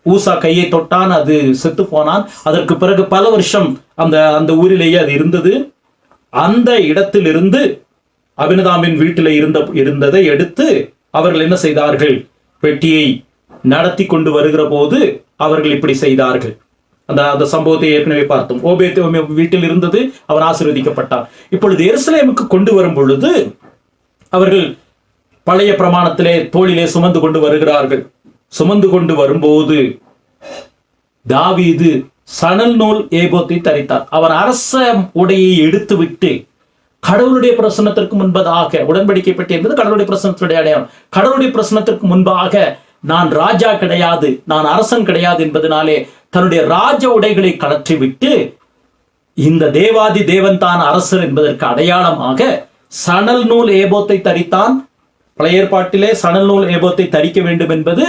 ஊசா கையை தொட்டான், அது செத்து போனான். அதற்கு பிறகு பல வருஷம் அந்த ஊரிலேயே அது இருந்தது. அந்த இடத்திலிருந்து அபினதாமின் வீட்டில் இருந்ததை எடுத்து அவர்கள் என்ன செய்தார்கள், பெட்டியை நடத்தி கொண்டு வருகிற போது அவர்கள் இப்படி செய்தார்கள். அந்த சம்பவத்தை ஏற்கனவே பார்த்தோம். ஓபேத் வீட்டில் இருந்தது, அவன் ஆசீர்வதிக்கப்பட்டான். இப்பொழுது எருசலேமுக்கு கொண்டு வரும் பொழுது அவர்கள் பழைய பிரமாணத்திலே தோளிலே சுமந்து கொண்டு வருகிறார்கள். சுமந்து கொண்டு வரும்போது தாவீது சணல் நூல் ஏபோத்தை தரித்தார். அவர் அரச உடையை எடுத்து விட்டு கடவுளுடைய பிரசன்னத்திற்கு முன்பதாக, உடன்படிக்கை பெட்டி என்பது கடவுளுடைய பிரசன்னத்துடைய அடையாளம், கடவுளுடைய பிரசன்னத்திற்கு முன்பாக நான் ராஜா கிடையாது, நான் அரசன் கிடையாது என்பதனாலே தன்னுடைய ராஜ உடைகளை கலற்றி விட்டு இந்த தேவாதி தேவன் தான் அரசர் என்பதற்கு அடையாளமாக சணல் நூல் ஏபோத்தை தரித்தான். பழைய ஏற்பாட்டிலே சணல் நூல் ஏபோத்தை தரிக்க வேண்டும் என்பது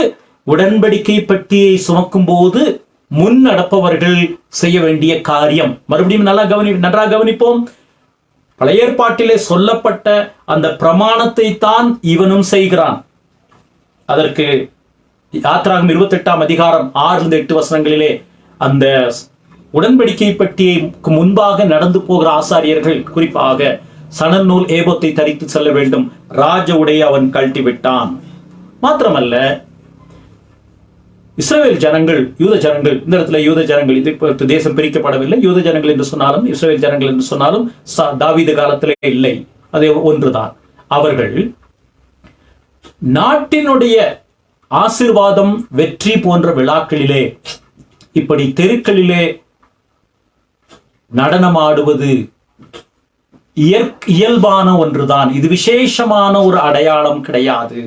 உடன்படிக்கை பெட்டியை சுமக்கும் போது முன் நடப்பவர்கள் செய்ய வேண்டிய காரியம். மறுபடியும் நன்றாக கவனிப்போம். பழைய ஏற்பாட்டிலே சொல்லப்பட்ட அந்த பிரமாணத்தை தான் இவனும் செய்கிறான். அதற்கு யாத்ராகம் 28 அதிகாரம் 6-8 வசனங்களிலே அந்த உடன்படிக்கை பெட்டிக்கு முன்பாக நடந்து போகிற ஆசாரியர்கள் குறிப்பாக சணல் நூல் ஏபோத்தை தரித்து செல்ல வேண்டும். ராஜ உடைய அவன் கழட்டி விட்டான். மாத்திரமல்ல, இஸ்ரவேல் ஜனங்கள், யூத ஜனங்கள், இந்த இடத்துல யூத ஜனங்கள், இது தேசம் பிரிக்கப்படவில்லை. யூத ஜனங்கள் என்று சொன்னாலும் இஸ்ரவேல் ஜனங்கள் என்று சொன்னாலும் தாவீது காலத்திலே இல்லை, அதே ஒன்றுதான். அவர்கள் நாட்டினுடைய ஆசீர்வாதம், வெற்றி போன்ற விழாக்களிலே இப்படி தெருக்களிலே நடனமாடுவது இயல்பான ஒன்றுதான். இது விசேஷமான ஒரு அடையாளம் கிடையாது.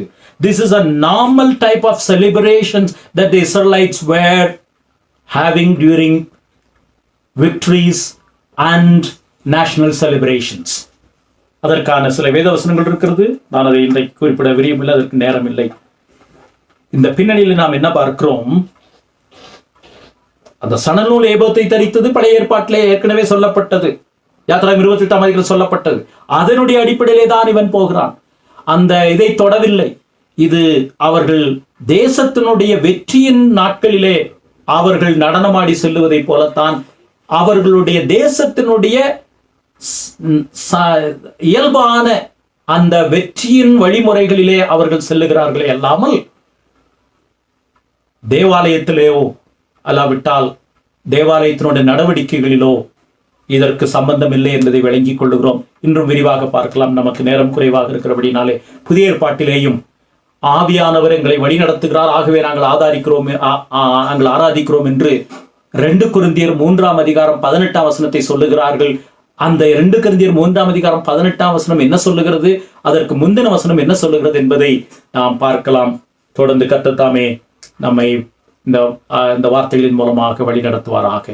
This is a normal type of celebrations that the Israelites were having during victories and national celebrations. அதற்கான சில வேதவசனங்கள் இருக்கிறது. நான் அதை இன்றைக்கு குறிப்பிட விரும்பவில்லை, அதற்கு நேரம் இல்லை. இந்த பின்னணியில் நாம் என்ன பார்க்கிறோம்? அந்த சணல் நூல் ஏபோத்தை தரித்தது பழைய ஏற்பாட்டிலே ஏற்கனவே சொல்லப்பட்டது. யாத்ராகம் 28 அதிகாரம் சொல்லப்பட்டது. அதனுடைய அடிப்படையிலே தான் இவன் போகிறான். அந்த இதை தொடவில்லை. இது அவர்கள் தேசத்தினுடைய வெற்றியின் நாட்களிலே அவர்கள் நடனமாடி செல்லுவதை போலத்தான் அவர்களுடைய தேசத்தினுடைய இயல்பான அந்த வெற்றியின் வழிமுறைகளிலே அவர்கள் செல்லுகிறார்களே அல்லாமல் தேவாலயத்திலேயோ அல்லாவிட்டால் தேவாலயத்தினுடைய நடவடிக்கைகளிலோ இதற்கு சம்பந்தம் இல்லை என்பதை விளங்கிக் கொள்ளுகிறோம். இன்றும் விரிவாக பார்க்கலாம். நமக்கு நேரம் குறைவாக இருக்கிறபடினாலே புதிய ஏற்பாட்டிலேயும் ஆவியானவர் எங்களை வழிநடத்துகிறார், ஆகவே நாங்கள் ஆராதிக்கிறோம் என்று 2 கொரிந்தியர் 3 அதிகாரம் 18 வசனத்தை சொல்லுகிறார்கள். அந்த 2 கொரிந்தியர் 3 அதிகாரம் 18 வசனம் என்ன சொல்லுகிறது, அதற்கு முந்தின வசனம் என்ன சொல்லுகிறது என்பதை நாம் பார்க்கலாம். தொடர்ந்து கர்த்தர் தாமே நம்மை இந்த வார்த்தைகளின் மூலமாக வழி நடத்துவாராக.